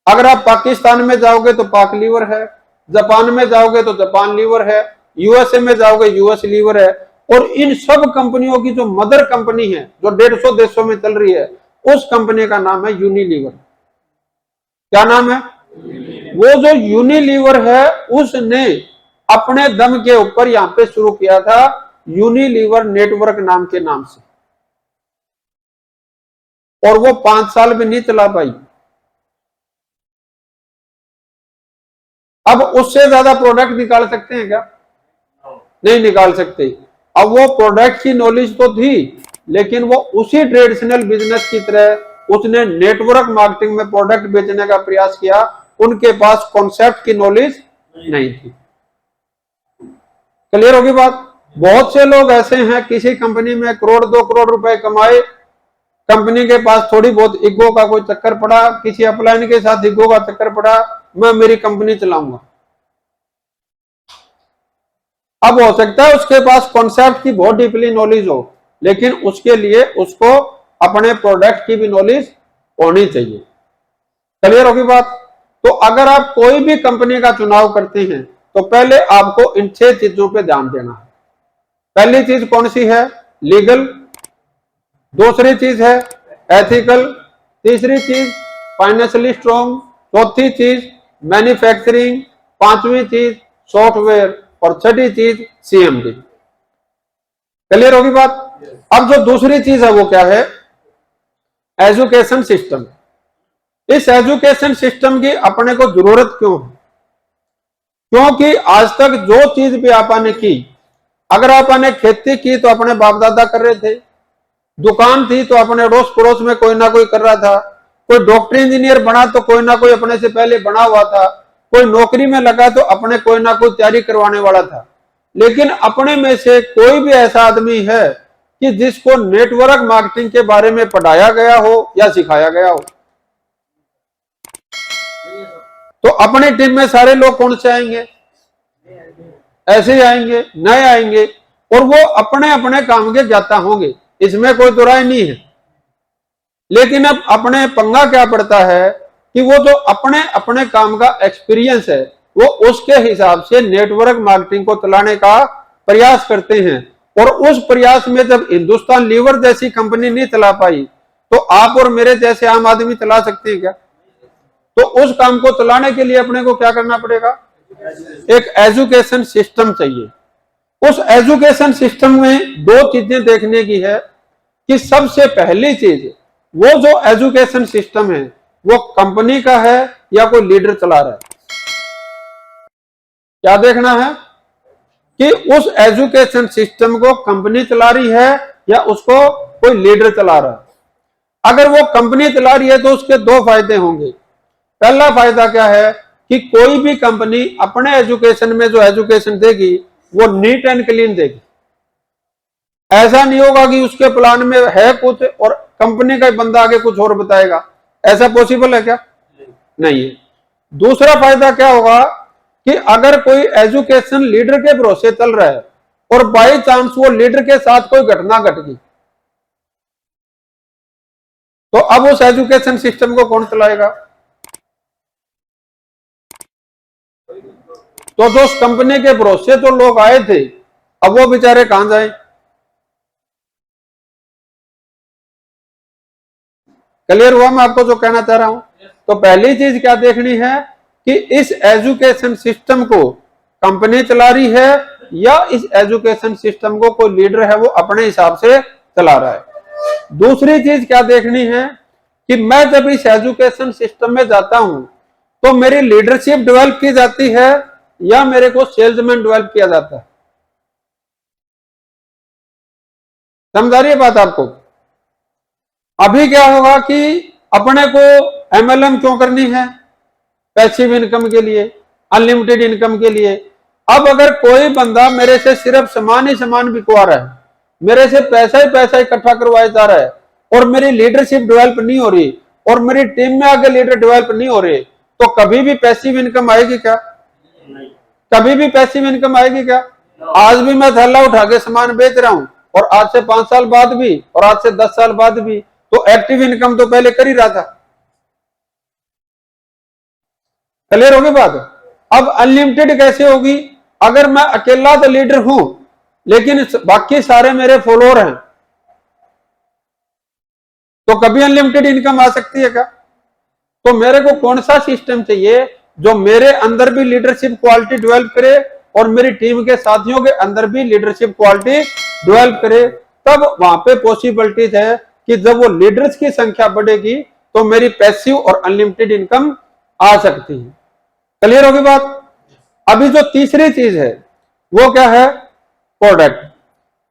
अगर आप पाकिस्तान में जाओगे तो पाक लीवर है, जापान में जाओगे तो जापान लीवर है, यूएसए में जाओगे यूएस लीवर है। और इन सब कंपनियों की जो मदर कंपनी है जो 150 देशों में चल रही है, उस कंपनी का नाम है यूनिलीवर। क्या नाम है? वो जो यूनिलीवर है उसने अपने दम के ऊपर यहां पे शुरू किया था यूनिलीवर नेटवर्क नाम के नाम से, और वो 5 साल भी नहीं चला पाई। अब उससे ज्यादा प्रोडक्ट निकाल सकते हैं क्या? नहीं निकाल सकते। अब वो प्रोडक्ट की नॉलेज तो थी, लेकिन वो उसी ट्रेडिशनल बिजनेस की तरह उसने नेटवर्क मार्केटिंग में प्रोडक्ट बेचने का प्रयास किया। उनके पास कॉन्सेप्ट की नॉलेज नहीं थी। क्लियर होगी बात? बहुत से लोग ऐसे हैं किसी कंपनी में 1 करोड़ 2 करोड़ रुपए कमाए, कंपनी के पास थोड़ी बहुत ईगो का कोई चक्कर पड़ा, किसी अपलाइन के साथ ईगो का चक्कर पड़ा, मैं मेरी कंपनी चलाऊंगा। अब हो सकता है उसके पास कॉन्सेप्ट की बहुत डीपली नॉलेज हो, लेकिन उसके लिए उसको अपने प्रोडक्ट की भी नॉलेज होनी चाहिए। क्लियर होगी बात? तो अगर आप कोई भी कंपनी का चुनाव करते हैं तो पहले आपको इन 6 चीजों पे ध्यान देना है। पहली चीज कौन सी है? लीगल। दूसरी चीज है एथिकल। तीसरी चीज फाइनेंशियली स्ट्रॉन्ग। चौथी चीज मैन्युफैक्चरिंग। पांचवी चीज सॉफ्टवेयर और छठी चीज CMD। क्लियर होगी बात? अब जो दूसरी चीज है वो क्या है? Education system. इस एजुकेशन सिस्टम की अपने को जरूरत क्यों है? क्योंकि आज तक जो चीज भी आपने की, अगर आपने खेती की तो अपने बाप दादा कर रहे थे, दुकान थी तो अपने अड़ोस पड़ोस में कोई ना कोई कर रहा था, कोई डॉक्टर इंजीनियर बना तो कोई ना कोई अपने से पहले बना हुआ था, कोई नौकरी में लगा तो अपने कोई ना कोई तैयारी करवाने वाला था। लेकिन अपने में से कोई भी ऐसा आदमी है कि जिसको नेटवर्क मार्केटिंग के बारे में पढ़ाया गया हो या सिखाया गया हो? तो अपनी टीम में सारे लोग कौन से आएंगे? ऐसे ही आएंगे, नए आएंगे, और वो अपने अपने काम के ज्ञाता होंगे, इसमें कोई दो राय नहीं है। लेकिन अब अपने पंगा क्या पड़ता है कि वो जो अपने अपने काम का एक्सपीरियंस है वो उसके हिसाब से नेटवर्क मार्केटिंग को चलाने का प्रयास करते हैं, और उस प्रयास में जब हिंदुस्तान लीवर जैसी कंपनी नहीं चला पाई तो आप और मेरे जैसे आम आदमी चला सकते हैं क्या? तो उस काम को चलाने के लिए अपने को क्या करना पड़ेगा? एक एजुकेशन सिस्टम चाहिए। उस एजुकेशन सिस्टम में दो चीजें देखने की है कि सबसे पहली चीज, वो जो एजुकेशन सिस्टम है वो कंपनी का है या कोई लीडर चला रहा है? क्या देखना है कि उस एजुकेशन सिस्टम को कंपनी चला रही है या उसको कोई लीडर चला रहा है। अगर वो कंपनी चला रही है तो उसके दो फायदे होंगे। पहला फायदा क्या है कि कोई भी कंपनी अपने एजुकेशन में जो एजुकेशन देगी वो नीट एंड क्लीन देगी। ऐसा नहीं होगा कि उसके प्लान में है कुछ और कंपनी का बंदा आगे कुछ और बताएगा। ऐसा पॉसिबल है क्या? नहीं है। दूसरा फायदा क्या होगा कि अगर कोई एजुकेशन लीडर के भरोसे चल रहा है और बाई चांस वो लीडर के साथ कोई घटना घट गई तो अब उस एजुकेशन सिस्टम को कौन चलाएगा? तो जो उस कंपनी के भरोसे जो लोग आए थे अब वो बेचारे कहां जाए? क्लियर हुआ मैं आपको जो कहना चाह रहा हूं? तो पहली चीज क्या देखनी है कि इस एजुकेशन सिस्टम को कंपनी चला रही है या इस एजुकेशन सिस्टम को कोई लीडर है वो अपने हिसाब से चला रहा है। दूसरी चीज क्या देखनी है कि मैं जब इस एजुकेशन सिस्टम में जाता हूं तो मेरी लीडरशिप डेवलप की जाती है या मेरे को सेल्समैन डेवलप किया जाता है? समझ आ रही है बात आपको? अभी क्या होगा कि अपने को MLM क्यों करनी है? पैसिव इनकम के लिए, अनलिमिटेड इनकम के लिए। अब अगर कोई बंदा मेरे से सिर्फ सामान ही सामान बिकवा रहा है, मेरे से पैसा ही पैसा इकट्ठा करवाया जा रहा है और मेरी लीडरशिप डेवलप नहीं हो रही और मेरी टीम में आगे लीडर डेवलप नहीं हो रहे, तो कभी भी पैसिव इनकम आएगी क्या? कभी भी पैसिव इनकम आएगी क्या? आज भी मैं थैला उठा के सामान बेच रहा हूं और आज से 5 साल बाद भी और आज से 10 साल बाद भी, तो एक्टिव इनकम तो पहले कर ही रहा था। क्लियर होगी बात? अब अनलिमिटेड कैसे होगी? अगर मैं अकेला तो लीडर हूं लेकिन बाकी सारे मेरे फॉलोअर हैं तो कभी अनलिमिटेड इनकम आ सकती है क्या? तो मेरे को कौन सा सिस्टम चाहिए जो मेरे अंदर भी लीडरशिप क्वालिटी डेवलप करे और मेरी टीम के साथियों के अंदर भी लीडरशिप क्वालिटी डेवलप करे? तब वहां पे पॉसिबिलिटीज है कि जब वो लीडर्स की संख्या बढ़ेगी तो मेरी पैसिव और अनलिमिटेड इनकम आ सकती है। क्लियर होगी बात? अभी जो तीसरी चीज है वो क्या है? प्रोडक्ट।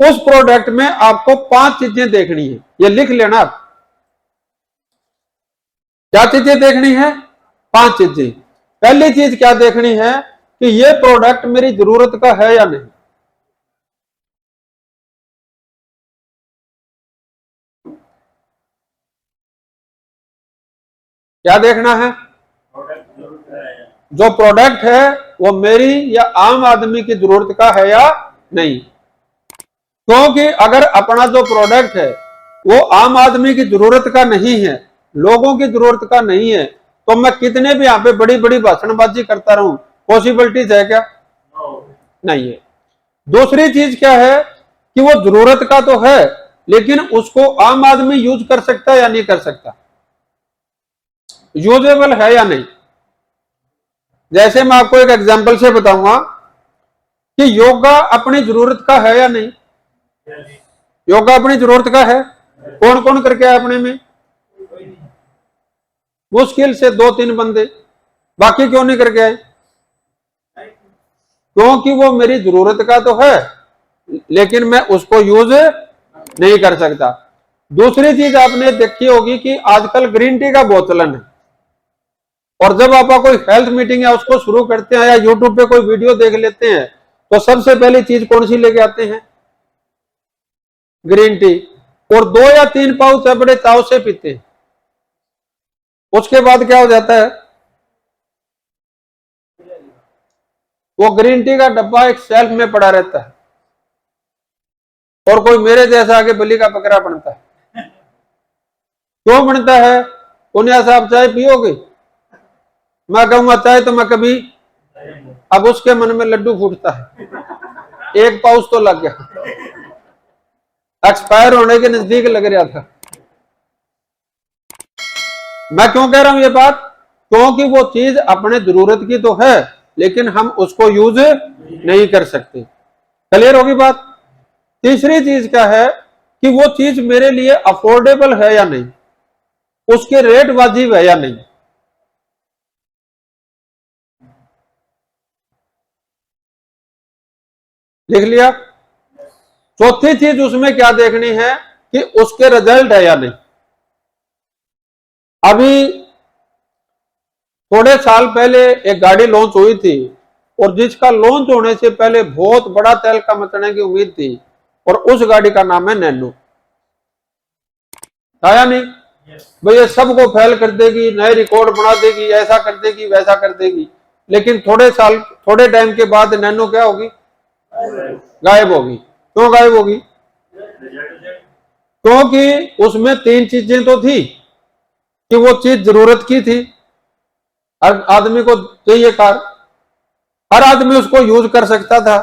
उस प्रोडक्ट में आपको 5 चीजें देखनी है, ये लिख लेना आप। क्या चीजें देखनी है? 5 चीजें। पहली चीज क्या देखनी है कि ये प्रोडक्ट मेरी जरूरत का है या नहीं। क्या देखना है? जो प्रोडक्ट है वो मेरी या आम आदमी की जरूरत का है या नहीं। क्योंकि अगर अपना जो प्रोडक्ट है वो आम आदमी की जरूरत का नहीं है, लोगों की जरूरत का नहीं है, तो मैं कितने भी यहां पे बड़ी बड़ी भाषणबाजी करता रहूं, पॉसिबिलिटीज है क्या? नहीं है। दूसरी चीज क्या है कि वो जरूरत का तो है, लेकिन उसको आम आदमी यूज कर सकता है या नहीं कर सकता, यूजेबल है या नहीं। जैसे मैं आपको एक एग्जांपल से बताऊंगा कि योगा अपनी जरूरत का है या नहीं। योगा अपनी जरूरत का है। कौन कौन करके आए अपने में? मुश्किल से 2-3 बंदे, बाकी क्यों नहीं करके आए? क्योंकि वो मेरी जरूरत का तो है, लेकिन मैं उसको यूज नहीं कर सकता। दूसरी चीज आपने देखी होगी कि आजकल ग्रीन टी का बहुत चलन है, और जब आप कोई हेल्थ मीटिंग या उसको शुरू करते हैं या यूट्यूब पे कोई वीडियो देख लेते हैं, तो सबसे पहली चीज कौन सी लेके आते हैं? Green tea. और 2 या 3 पाउच बड़े चाव से पीते हैं। उसके बाद क्या हो जाता है? वो ग्रीन टी का डब्बा एक शेल्फ में पड़ा रहता है, और कोई मेरे जैसा आगे बलि का बकरा बनता है। क्यों बनता है? पुनिया साहब चाय पियोगे? मैं कहूंगा चाय तो मैं कभी। अब उसके मन में लड्डू फूटता है, 1 पाउच तो लग गया, एक्सपायर होने के नजदीक लग रहा था। मैं क्यों कह रहा हूं ये बात? क्योंकि वो चीज अपने जरूरत की तो है, लेकिन हम उसको यूज नहीं कर सकते। क्लियर होगी बात? तीसरी चीज क्या है कि वो चीज मेरे लिए अफोर्डेबल है या नहीं, उसके रेट वाजिब है या नहीं। लिख लिया? चौथी चीज उसमें क्या देखनी है कि उसके रिजल्ट है या नहीं। अभी थोड़े साल पहले एक गाड़ी लॉन्च हुई थी, और जिसका लॉन्च होने से पहले बहुत बड़ा तहलका मचने की उम्मीद थी, और उस गाड़ी का नाम है नैनो। आया नहीं भाई? ये सबको फेल कर देगी, नए रिकॉर्ड बना देगी, ऐसा कर देगी, वैसा कर देगी। लेकिन थोड़े टाइम के बाद नैनो क्या होगी? गायब होगी। क्यों गायब होगी? क्योंकि उसमें 3 चीजें तो थी कि वो चीज जरूरत की थी, हर आदमी को चाहिए कार, हर आदमी उसको यूज कर सकता था,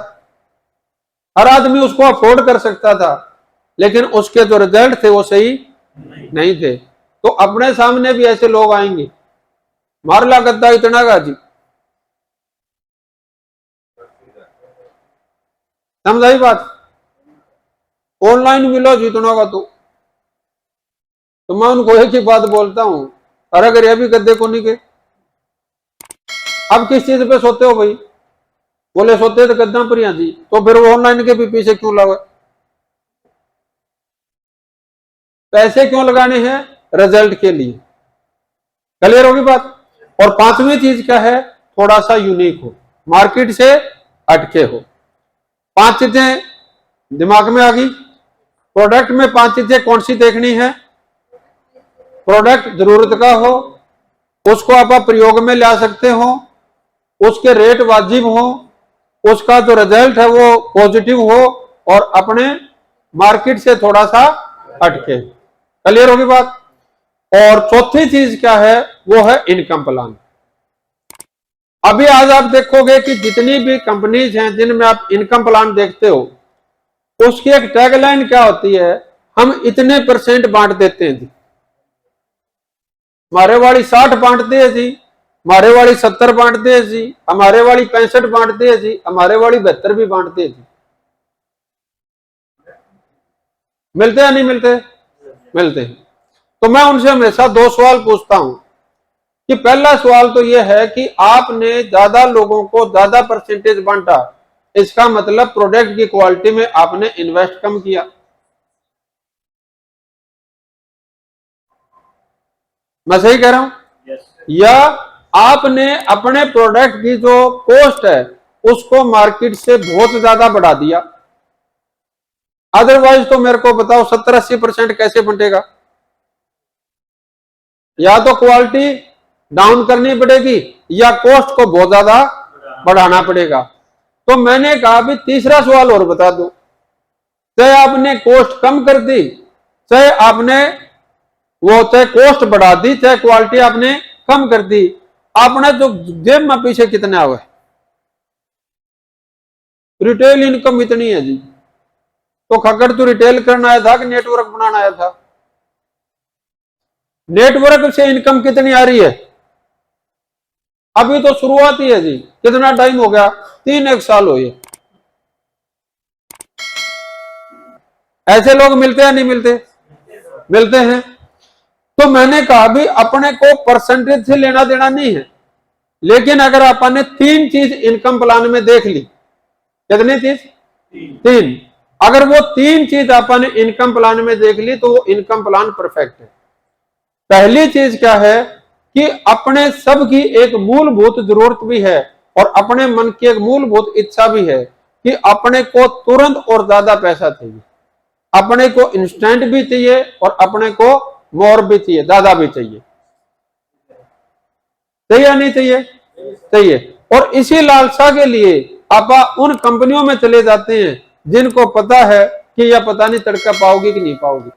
हर आदमी उसको अफोर्ड कर सकता था, लेकिन उसके जो रिजल्ट थे वो सही नहीं थे। तो अपने सामने भी ऐसे लोग आएंगे, मार ला गद्दा इतना का जी। समझाई बात? ऑनलाइन मिलो जितना का तो मैं उनको एक ही बात बोलता हूं, अरे अगर ये भी गद्दे को नहीं के, अब किस चीज पे सोते हो भाई? बोले सोते तो गद्दा पर जी, तो फिर वो ऑनलाइन के भी पीछे क्यों लगा? पैसे क्यों लगाने हैं? रिजल्ट के लिए। क्लियर होगी बात? और 5वीं चीज क्या है? थोड़ा सा यूनिक हो, मार्केट से हटके हो। 5 चीजें दिमाग में आ गई। प्रोडक्ट में 5 चीजें कौन सी देखनी है? प्रोडक्ट जरूरत का हो, उसको आप प्रयोग में ला सकते हो, उसके रेट वाजिब हो, उसका जो रिजल्ट है वो पॉजिटिव हो, और अपने मार्केट से थोड़ा सा हटके। क्लियर होगी बात? और चौथी चीज क्या है? वो है इनकम प्लान। अभी आज आप देखोगे कि जितनी भी कंपनीज हैं जिनमें आप इनकम प्लान देखते हो, उसकी एक टैगलाइन क्या होती है? हम इतने % बांट देते हैं जी, हमारे वाली 60 बांटते हैं जी, हमारे वाली 70 बांटते हैं जी, हमारे वाली 65 बांटते हैं जी, हमारे वाली 72 भी बांटते हैं जी। मिलते हैं नहीं मिलते? मिलते हैं। तो मैं उनसे हमेशा 2 सवाल पूछता हूं कि पहला सवाल तो यह है कि आपने ज्यादा लोगों को ज्यादा % बांटा, इसका मतलब प्रोडक्ट की क्वालिटी में आपने इन्वेस्ट कम किया। मैं सही कह रहा हूं? या आपने अपने प्रोडक्ट की जो कॉस्ट है उसको मार्केट से बहुत ज्यादा बढ़ा दिया। अदरवाइज तो मेरे को बताओ 70-80% कैसे बंटेगा? या तो क्वालिटी डाउन करनी पड़ेगी, या कॉस्ट को बहुत ज्यादा बढ़ाना पड़ेगा। तो मैंने कहा भी तीसरा सवाल और बता दो, चाहे आपने कॉस्ट कम कर दी, चाहे आपने चाहे कॉस्ट बढ़ा दी, चाहे क्वालिटी आपने कम कर दी, आपने जो जेब में पीछे कितने आवे? रिटेल इनकम इतनी है जी। तो खक्कड़ तू रिटेल करना आया था कि नेटवर्क बनाना आया था? नेटवर्क से इनकम कितनी आ रही है? अभी तो शुरुआत ही है जी। कितना टाइम हो गया? 3-1 साल हो गए। ऐसे लोग मिलते हैं नहीं मिलते? मिलते हैं। तो मैंने कहा भी अपने को परसेंटेज से लेना देना नहीं है, लेकिन अगर आपने 3 चीज इनकम प्लान में देख ली, कितनी चीज? 3। अगर वो 3 चीज आपने इनकम प्लान में देख ली तो वो इनकम प्लान परफेक्ट है। पहली चीज क्या है कि अपने सब की एक मूलभूत जरूरत भी है और अपने मन की एक मूलभूत इच्छा भी है कि अपने को तुरंत और ज्यादा पैसा चाहिए, अपने को इंस्टेंट भी चाहिए और अपने को मोर भी चाहिए, ज्यादा भी चाहिए। चाहिए या नहीं चाहिए? चाहिए। और इसी लालसा के लिए आप उन कंपनियों में चले जाते हैं जिनको पता है कि यह पता नहीं तड़का पाओगी कि नहीं पाओगी।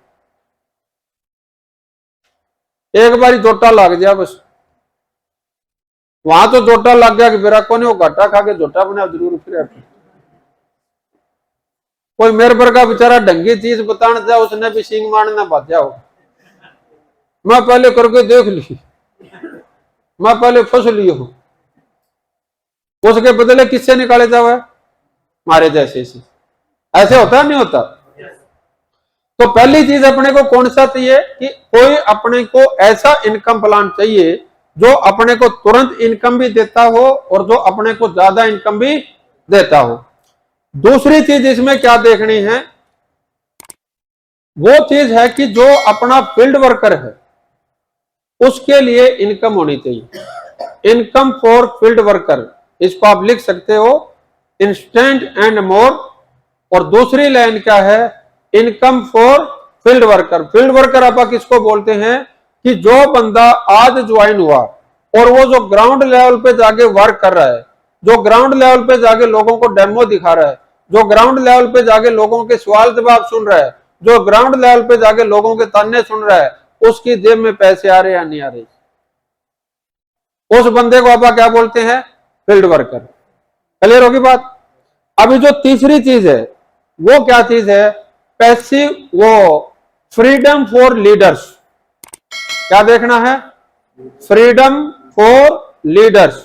एक बार जोटा लग गया बस, वहां तो जोटा लग गया कि मेरा कौन है वो घाटा खा के जोटा बना जरूर फिर। कोई मेरे पर का बेचारा ढंगी चीज बताने जाए उसने भी सिंग मारना बात जाओ। मैं पहले करके देख ली, मैं पहले फंस ली हूं, उसके बदले किससे निकाले जाओ है? मारे जैसे से। ऐसे होता नहीं होता? तो पहली चीज अपने को कौन सा चाहिए कि कोई अपने को ऐसा इनकम प्लान चाहिए जो अपने को तुरंत इनकम भी देता हो और जो अपने को ज्यादा इनकम भी देता हो। दूसरी चीज इसमें क्या देखनी है, वो चीज है कि जो अपना फील्ड वर्कर है उसके लिए इनकम होनी चाहिए। इनकम फॉर फील्ड वर्कर, इसको आप लिख सकते हो इंस्टेंट एंड मोर। और दूसरी लाइन क्या है? Income for field worker. Field worker आप किसको बोलते हैं कि जो बंदा आज ज्वाइन हुआ और वो जो ग्राउंड लेवल पे जाके वर्क कर रहा है, जो ग्राउंड लेवल पे जाके लोगों को डेमो दिखा रहा है, जो ग्राउंड लेवल पे जाके लोगों के सवाल जवाब सुन रहा है, जो ग्राउंड लेवल पे जाके लोगों के ताने सुन रहा है, उसकी जेब में पैसे आ रहे या नहीं आ रहे, उस बंदे को आप क्या बोलते हैं? Field worker. क्लियर होगी बात? अभी जो तीसरी चीज है वो क्या चीज है? पैसिव, वो फ्रीडम फॉर लीडर्स। क्या देखना है? Freedom for leaders.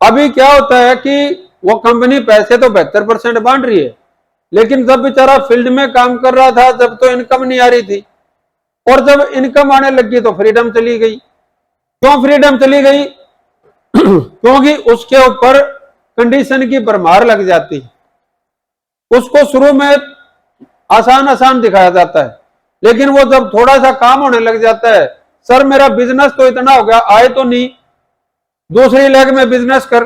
अभी क्या होता है कि वो कंपनी पैसे तो 72% बांट रही है, लेकिन जब बेचारा फील्ड में काम कर रहा था जब तो इनकम नहीं आ रही थी, और जब इनकम आने लगी तो फ्रीडम चली गई। क्यों फ्रीडम चली गई? क्योंकि उसके ऊपर कंडीशन की भरमार लग जाती है। उसको शुरू में आसान आसान दिखाया जाता है, लेकिन वो जब थोड़ा सा काम होने लग जाता है, सर मेरा बिजनेस तो इतना हो गया, आए तो नहीं, दूसरी लेग में बिजनेस कर।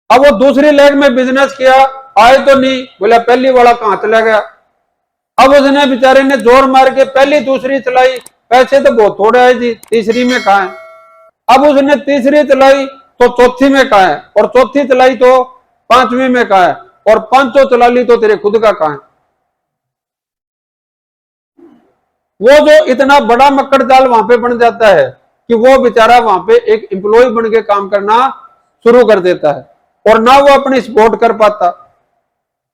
अब वो दूसरी लेग में बिजनेस किया, आए तो नहीं, बोला पहली वाला कहां चला गया। अब उसने बेचारे ने जोर मार के पहली दूसरी चलाई, पैसे तो बहुत थोड़े आए जी, तीसरी में कहा है। अब उसने तीसरी चलाई तो चौथी में कहा है, और चौथी चलाई तो पांचवी में कहा है, और पांचों चला ली तो तेरे खुद का कहा है। वो जो इतना बड़ा मक्कड़ जाल वहां पे बन जाता है कि वो बेचारा वहां पे एक एम्प्लॉय बन के काम करना शुरू कर देता है, और ना वो अपनी सपोर्ट कर पाता,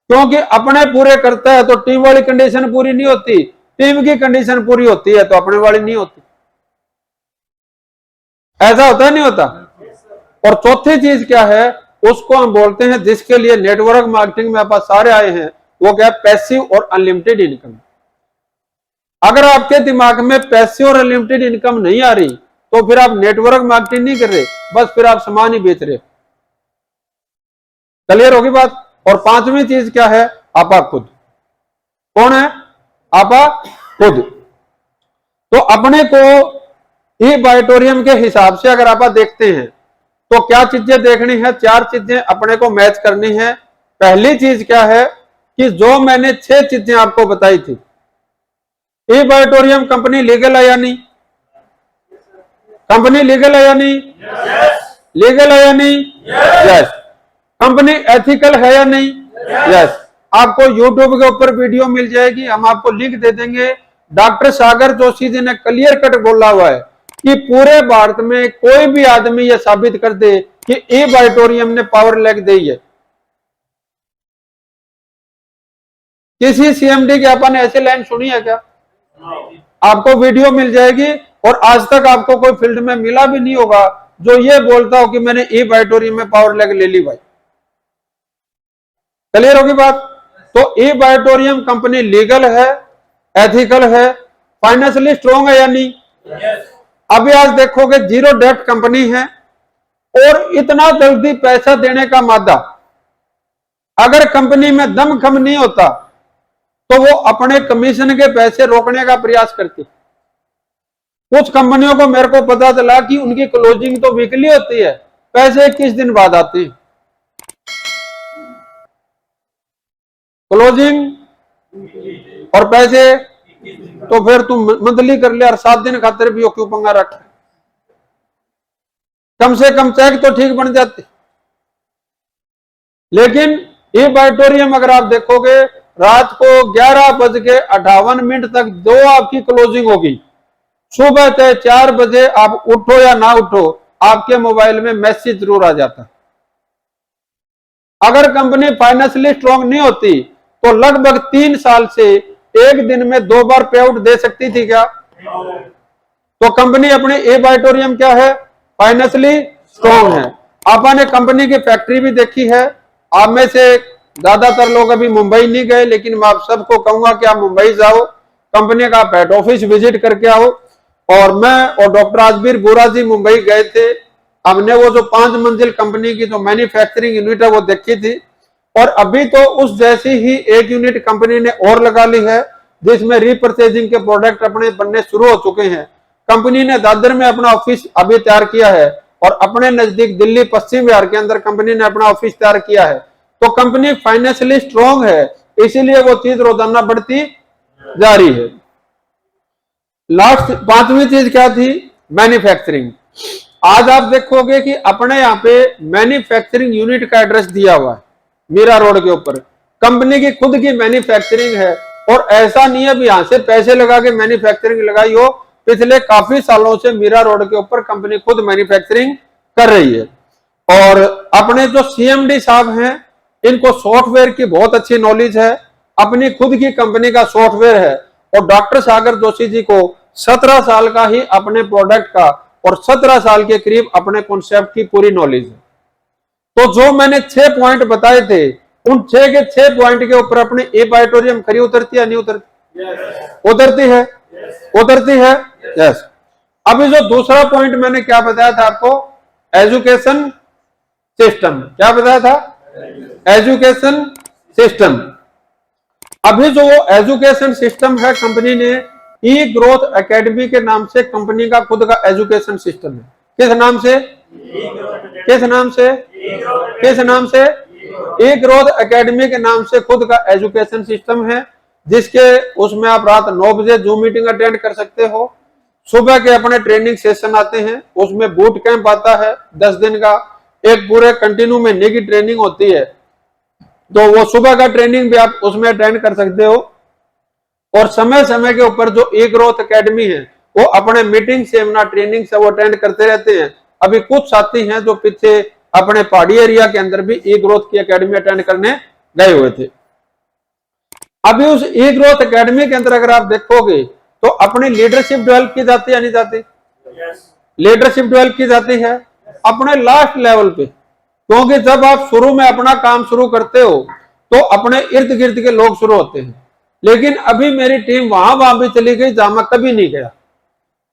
क्योंकि अपने पूरे करता है तो टीम वाली कंडीशन पूरी नहीं होती, टीम की कंडीशन पूरी होती है तो अपने वाली नहीं होती। ऐसा होता है नहीं होता? और चौथी चीज क्या है? उसको हम बोलते हैं, जिसके लिए नेटवर्क मार्केटिंग में आप सारे आए हैं, वो क्या है? पैसिव और अनलिमिटेड इनकम। अगर आपके दिमाग में पैसिव और अनलिमिटेड इनकम नहीं आ रही तो फिर आप नेटवर्क मार्केटिंग नहीं कर रहे, बस फिर आप सामान ही बेच रहे। क्लियर होगी बात? और पांचवी चीज क्या है? आपा खुद। कौन है? आपा खुद। तो अपने को ई बायोटोरियम के हिसाब से अगर आप देखते हैं तो क्या चीजें देखनी है? 4 चीजें अपने को मैच करनी है। पहली चीज क्या है कि जो मैंने 6 चीजें आपको बताई थी, ई बायोटोरियम कंपनी लीगल है या नहीं? कंपनी लीगल है या नहीं? लीगल है या नहीं? यस। कंपनी एथिकल है या नहीं? यस। आपको यूट्यूब के ऊपर वीडियो मिल जाएगी, हम आपको लिंक दे देंगे। डॉक्टर सागर जोशी जी ने क्लियर कट बोला हुआ है कि पूरे भारत में कोई भी आदमी यह साबित कर दे कि ई बायोटोरियम ने पावर लेग दी है, किसी सीएमडी की अपन ऐसी लाइन सुनी है क्या? आपको वीडियो मिल जाएगी और आज तक आपको कोई फील्ड में मिला भी नहीं होगा जो ये बोलता हो कि मैंने ई बायोटोरियम में पावर लैग ले ली भाई। क्लियर होगी बात? तो ई बायोटोरियम कंपनी लीगल है, एथिकल है, फाइनेंशियली स्ट्रॉन्ग है या नहीं? अभी आज देखोगे जीरो डेट कंपनी है और इतना जल्दी पैसा देने का मादा, अगर कंपनी में दम खम नहीं होता तो वो अपने कमीशन के पैसे रोकने का प्रयास करती। कुछ कंपनियों को मेरे को पता चला कि उनकी क्लोजिंग तो वीकली होती है, पैसे 21 दिन बाद आते हैं। क्लोजिंग और पैसे, तो फिर तुम मंथली कर ले और 7 दिन खातिर भी क्यों पंगा रखा? कम से कम चेक तो ठीक बन जाते। लेकिन ये बायोटोरियम अगर आप देखोगे रात को 11:58 तक 2 आपकी क्लोजिंग होगी, सुबह चाहे 4 बजे आप उठो या ना उठो आपके मोबाइल में मैसेज जरूर आ जाता। अगर कंपनी फाइनेंशियली स्ट्रांग नहीं होती तो लगभग 3 साल से एक दिन में 2 बार पे आउट दे सकती थी क्या? तो कंपनी अपनी ए बायोटोरियम क्या है? फाइनेंशियली स्ट्रांग है। आपने कंपनी की फैक्ट्री भी देखी है। आप में से ज्यादातर लोग अभी मुंबई नहीं गए, लेकिन मैं आप सबको कहूंगा कि आप मुंबई जाओ, कंपनी का हेड ऑफिस विजिट करके आओ। और मैं और डॉक्टर आजबीर बोरा जी मुंबई गए थे, हमने वो जो 5 मंजिल कंपनी की जो मैन्युफैक्चरिंग यूनिट है वो देखी थी। और अभी तो उस जैसी ही एक यूनिट कंपनी ने और लगा ली है जिसमें रीपरचेजिंग के प्रोडक्ट अपने बनने शुरू हो चुके हैं। कंपनी ने दादर में अपना ऑफिस अभी तैयार किया है और अपने नजदीक दिल्ली पश्चिम बिहार के अंदर कंपनी ने अपना ऑफिस तैयार किया है। तो कंपनी फाइनेंशियली स्ट्रांग है, इसीलिए वो चीज रोजाना बढ़ती जा रही है। लास्ट 5वीं चीज क्या थी? मैन्युफैक्चरिंग। आज आप देखोगे कि अपने यहाँ पे मैन्युफैक्चरिंग यूनिट का एड्रेस दिया हुआ है मीरा रोड के ऊपर। कंपनी की खुद की मैन्युफैक्चरिंग है और ऐसा नहीं है भी यहां से पैसे लगा के मैन्युफैक्चरिंग लगाई हो। पिछले काफी सालों से मीरा रोड के ऊपर कंपनी खुद मैन्युफैक्चरिंग कर रही है। और अपने जो सीएमडी साहब हैं इनको सॉफ्टवेयर की बहुत अच्छी नॉलेज है, अपनी खुद की कंपनी का सॉफ्टवेयर है। और डॉक्टर सागर जोशी जी को 17 साल का ही अपने प्रोडक्ट का और 17 साल के करीब अपने कॉन्सेप्ट की पूरी नॉलेज है। तो जो मैंने 6 पॉइंट बताए थे उन 6 के 6 पॉइंट के ऊपर अपने ए बायोटोरियम खरी उतरती है नहीं उतरती? उतरती है, उतरती है। यस। अभी जो दूसरा पॉइंट मैंने क्या बताया था आपको? Education system. क्या बताया था? Education system. अभी जो एजुकेशन सिस्टम है कंपनी ने ई ग्रोथ एकेडमी के नाम से कंपनी का खुद का एजुकेशन सिस्टम है। किस नाम से? किस नाम से? किस नाम से? ई ग्रोथ एकेडमी के नाम से खुद का एजुकेशन सिस्टम है, जिसके उसमें आप रात 9 बजे जूम मीटिंग अटेंड कर सकते हो। सुबह के अपने ट्रेनिंग सेशन आते हैं, उसमें बूट कैंप आता है 10 दिन का, एक पूरे कंटिन्यू महीने की ट्रेनिंग होती है। तो वो सुबह का ट्रेनिंग भी आप उसमें अटेंड कर सकते हो। और समय समय के ऊपर जो ई ग्रोथ एकेडमी है वो अपने मीटिंग सेमिनार ट्रेनिंग से वो अटेंड करते रहते हैं। अभी कुछ साथी हैं जो पीछे अपने पहाड़ी एरिया के अंदर भी ई ग्रोथ की एकेडमी अटेंड करने गए हुए थे। अभी उस ई ग्रोथ एकेडमी के अंदर अगर आप देखोगे तो अपनी लीडरशिप डेवलप की जाती है नहीं जाती? लीडरशिप डेवलप की जाती है अपने लास्ट लेवल पे। क्योंकि जब आप शुरू में अपना काम शुरू करते हो तो अपने इर्द गिर्द के लोग शुरू होते हैं। लेकिन अभी मेरी टीम वहां भी चली गई जहां मैं कभी नहीं गया।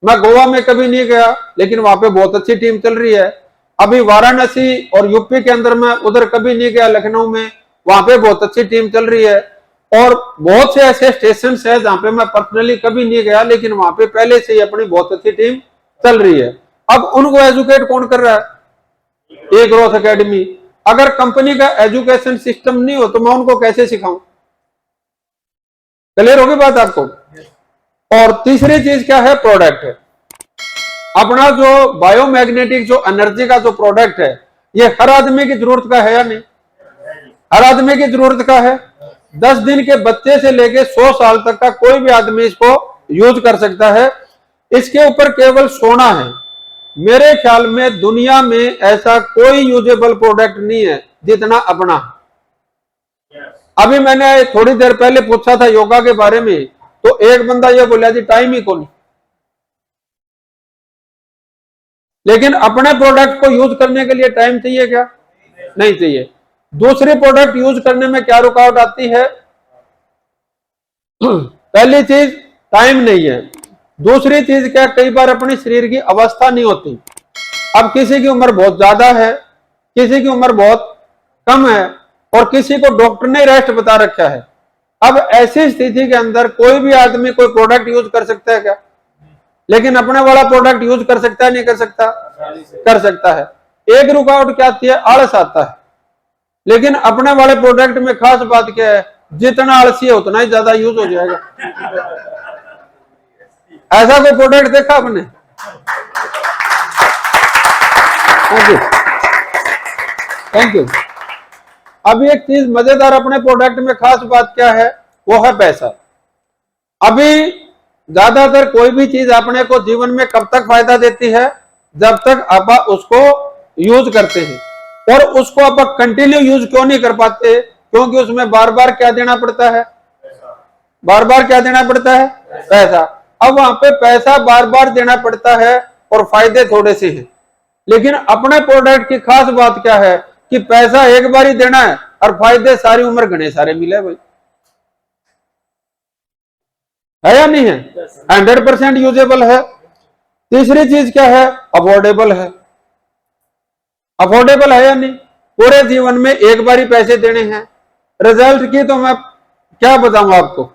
मैं गोवा में कभी नहीं गया, लेकिन वहां पे बहुत अच्छी टीम चल रही है। अभी वाराणसी और यूपी के अंदर मैं उधर कभी नहीं गया, लखनऊ में, वहां पे बहुत अच्छी टीम चल रही है। और बहुत से ऐसे स्टेशन है जहां पे मैं पर्सनली कभी नहीं गया, लेकिन वहां पे पहले से ही अपनी बहुत अच्छी टीम चल रही है। अब उनको एजुकेट कौन कर रहा है? A growth academy. अगर कंपनी का एजुकेशन सिस्टम नहीं हो तो मैं उनको कैसे सिखाऊं? क्लियर होगी बात आपको? और तीसरी चीज क्या है? प्रोडक्ट है। अपना जो बायोमैग्नेटिक जो एनर्जी का जो प्रोडक्ट है ये हर आदमी की जरूरत का है या नहीं? हर आदमी की जरूरत का है। 10 दिन के बच्चे से लेके 100 साल तक का कोई भी आदमी इसको यूज कर सकता है। इसके ऊपर केवल सोना है। मेरे ख्याल में दुनिया में ऐसा कोई यूजेबल प्रोडक्ट नहीं है जितना अपना। अभी मैंने थोड़ी देर पहले पूछा था योगा के बारे में, तो एक बंदा ये बोला जी टाइम ही कौन। लेकिन अपने प्रोडक्ट को यूज करने के लिए टाइम चाहिए क्या? नहीं चाहिए। दूसरी प्रोडक्ट यूज करने में क्या रुकावट आती है? पहली चीज टाइम नहीं है। दूसरी चीज क्या, कई बार अपने शरीर की अवस्था नहीं होती। अब किसी की उम्र बहुत ज्यादा है, किसी की उम्र बहुत कम है, और किसी को डॉक्टर ने रेस्ट बता रखा है। अब ऐसी स्थिति के अंदर कोई भी आदमी कोई प्रोडक्ट यूज कर सकता है क्या? लेकिन अपने वाला प्रोडक्ट यूज कर सकता है नहीं कर सकता? कर सकता है। एक रुकावट क्या आती है? आलस आता है। लेकिन अपने वाले प्रोडक्ट में खास बात क्या है, जितना आलसी है उतना ही ज्यादा यूज हो जाएगा। ऐसा कोई प्रोडक्ट देखा आपने? Thank you. अभी एक चीज मजेदार अपने प्रोडक्ट में खास बात क्या है, वो है पैसा। अभी ज्यादातर कोई भी चीज अपने को जीवन में कब तक फायदा देती है? जब तक आप उसको यूज करते हैं। और उसको आप कंटिन्यू यूज क्यों नहीं कर पाते? क्योंकि उसमें बार बार क्या देना पड़ता है? बार बार क्या देना पड़ता है? पैसा। अब वहां पे पैसा बार बार देना पड़ता है और फायदे थोड़े से हैं। लेकिन अपने प्रोडक्ट की खास बात क्या है कि पैसा एक बार ही देना है और फायदे सारी उम्र घने सारे मिले भाई। है या नहीं है? 100% यूजेबल है। तीसरी चीज क्या है? अफोर्डेबल है। अफोर्डेबल है या नहीं? पूरे जीवन में एक बार ही पैसे देने हैं। रिजल्ट की तो मैं क्या बताऊं आपको।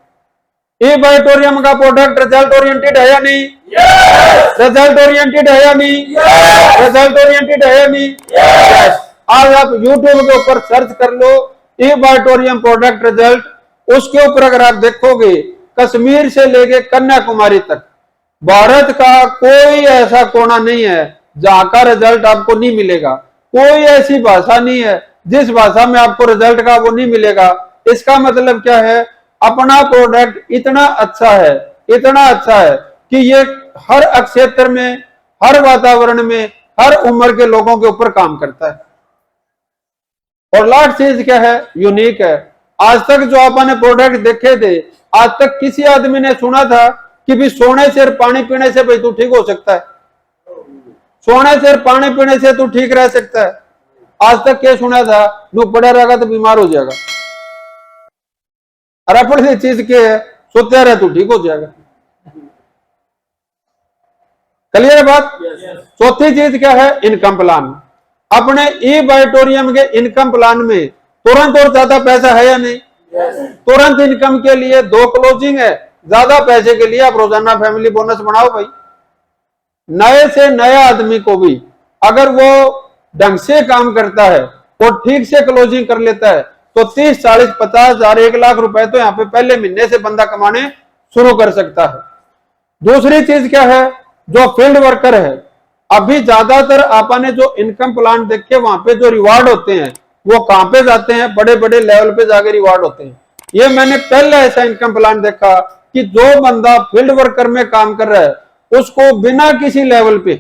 ई-बायोटोरियम का प्रोडक्ट रिजल्ट ओरिएंटेड है या नहीं? रिजल्ट ओरिएंटेड है या नहीं? रिजल्ट ओरिएंटेड है या नहीं? आज आप YouTube के ऊपर सर्च कर लो ई-बायोटोरियम प्रोडक्ट रिजल्ट। उसके ऊपर अगर आप देखोगे, कश्मीर से लेके कन्याकुमारी तक भारत का कोई ऐसा कोना नहीं है जहां का रिजल्ट आपको नहीं मिलेगा। कोई ऐसी भाषा नहीं है जिस भाषा में आपको रिजल्ट का वो नहीं मिलेगा। इसका मतलब क्या है? अपना प्रोडक्ट इतना अच्छा है, इतना अच्छा है कि ये हर क्षेत्र में, हर वातावरण में, हर उम्र के लोगों के ऊपर काम करता है। और लास्ट चीज क्या है? यूनिक है। आज तक जो आपने प्रोडक्ट देखे थे, आज तक किसी आदमी ने सुना था कि भी सोने से और पानी पीने से भाई तू ठीक हो सकता है, सोने से और पानी पीने से तू ठीक रह सकता है? आज तक क्या सुना था? तू पड़ा रहेगा तो बीमार हो जाएगा। और अपनी चीज क्या है? सोते रहे तू ठीक हो जाएगा। क्लियर है बात? चौथी चीज क्या है? Income plan. अपने ई-बायोटोरियम के इनकम प्लान में तुरंत और ज्यादा पैसा है या नहीं? तुरंत इनकम के लिए 2 क्लोजिंग है। ज्यादा पैसे के लिए आप रोजाना फैमिली बोनस बनाओ भाई। नए से नया आदमी को भी अगर वो ढंग से काम करता है और ठीक से क्लोजिंग कर लेता है तो 30, 40, 50 हजार, 1 लाख रुपए तो यहाँ पे पहले महीने से बंदा कमाने शुरू कर सकता है। दूसरी चीज क्या है? जो फील्ड वर्कर है, अभी ज्यादातर आपने जो इनकम प्लान देखे वहां पे जो रिवार्ड होते हैं वो कहां पे जाते हैं? बड़े बड़े लेवल पे जाके रिवार्ड होते हैं। ये मैंने पहले ऐसा इनकम प्लान देखा कि जो बंदा फील्ड वर्कर में काम कर रहा है उसको बिना किसी लेवल पे,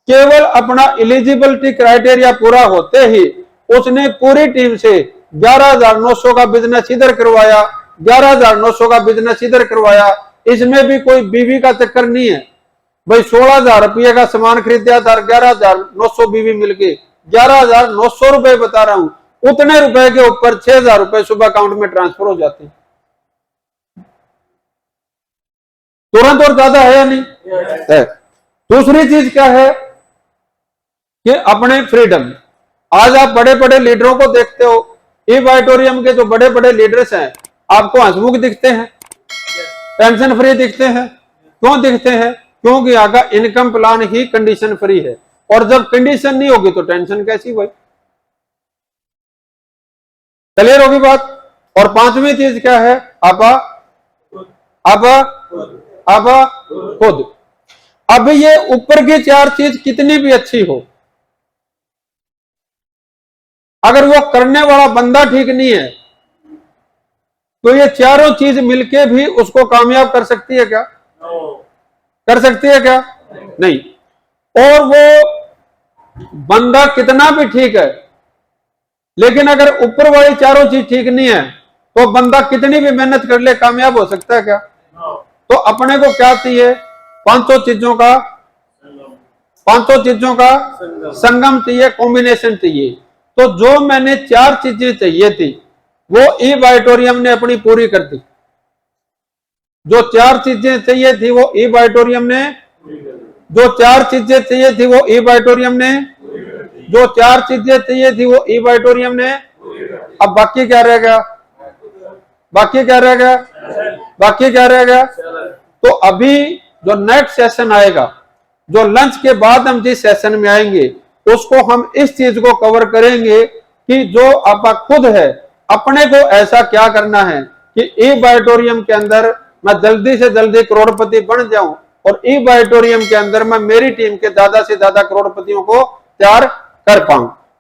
केवल अपना एलिजिबिलिटी क्राइटेरिया पूरा होते ही उसने पूरी टीम से 11,900 का बिजनेस इधर करवाया, 11,900 का बिजनेस इधर करवाया। इसमें भी कोई बीवी का चक्कर नहीं है भाई। 16,000 रुपये का सामान खरीदा था, 11,900 बीवी मिलके 11,900 रुपए बता रहा हूं। उतने रुपए के ऊपर 6,000 रुपए सुबह अकाउंट में ट्रांसफर हो जाते हैं तुरंत। और ज्यादा है या नहीं है? दूसरी चीज क्या है कि अपने फ्रीडम। आज आप बड़े बड़े लीडरों को देखते हो, ई-बायोटोरियम के जो बड़े बड़े लीडर्स हैं आपको हंसमुख दिखते हैं, टेंशन फ्री दिखते हैं। क्यों दिखते हैं? क्योंकि यहाँ का इनकम प्लान ही कंडीशन फ्री है। और जब कंडीशन नहीं होगी तो टेंशन कैसी भाई? क्लियर होगी बात? और पांचवी चीज क्या है? खुद। अब ये ऊपर की 4 चीज कितनी भी अच्छी हो, अगर वो करने वाला बंदा ठीक नहीं है तो ये चारों चीज मिलके भी उसको कामयाब कर सकती है क्या? कर सकती है क्या? नहीं। और वो बंदा कितना भी ठीक है, लेकिन अगर ऊपर वाली चारों चीज ठीक नहीं है तो बंदा कितनी भी मेहनत कर ले कामयाब हो सकता है क्या? तो अपने को क्या चाहिए? पांचों चीजों का संगम चाहिए, कॉम्बिनेशन चाहिए। तो जो मैंने चार चीजें चाहिए थी वो ई बायोटोरियम ने अपनी पूरी कर दी। जो चार चीजें चाहिए थी वो ई बायोटोरियम ने, जो चार चीजें चाहिए थी वो ई बायोटोरियम ने, जो चार चीजें चाहिए थी वो ई बायोटोरियम ने। अब बाकी क्या रह गया? बाकी क्या रह गया? बाकी क्या रह गया? तो अभी जो नेक्स्ट सेशन आएगा, जो लंच के बाद हम जिस सेशन में आएंगे, उसको हम इस चीज को कवर करेंगे कि जो आप खुद है अपने को ऐसा क्या करना है कि ई बायोटोरियम के अंदर मैं जल्दी से जल्दी करोड़पति बन जाऊं और ई बायोटोरियम के अंदर मैं मेरी टीम के ज्यादा से ज्यादा करोड़पतियों को तैयार कर पाऊं।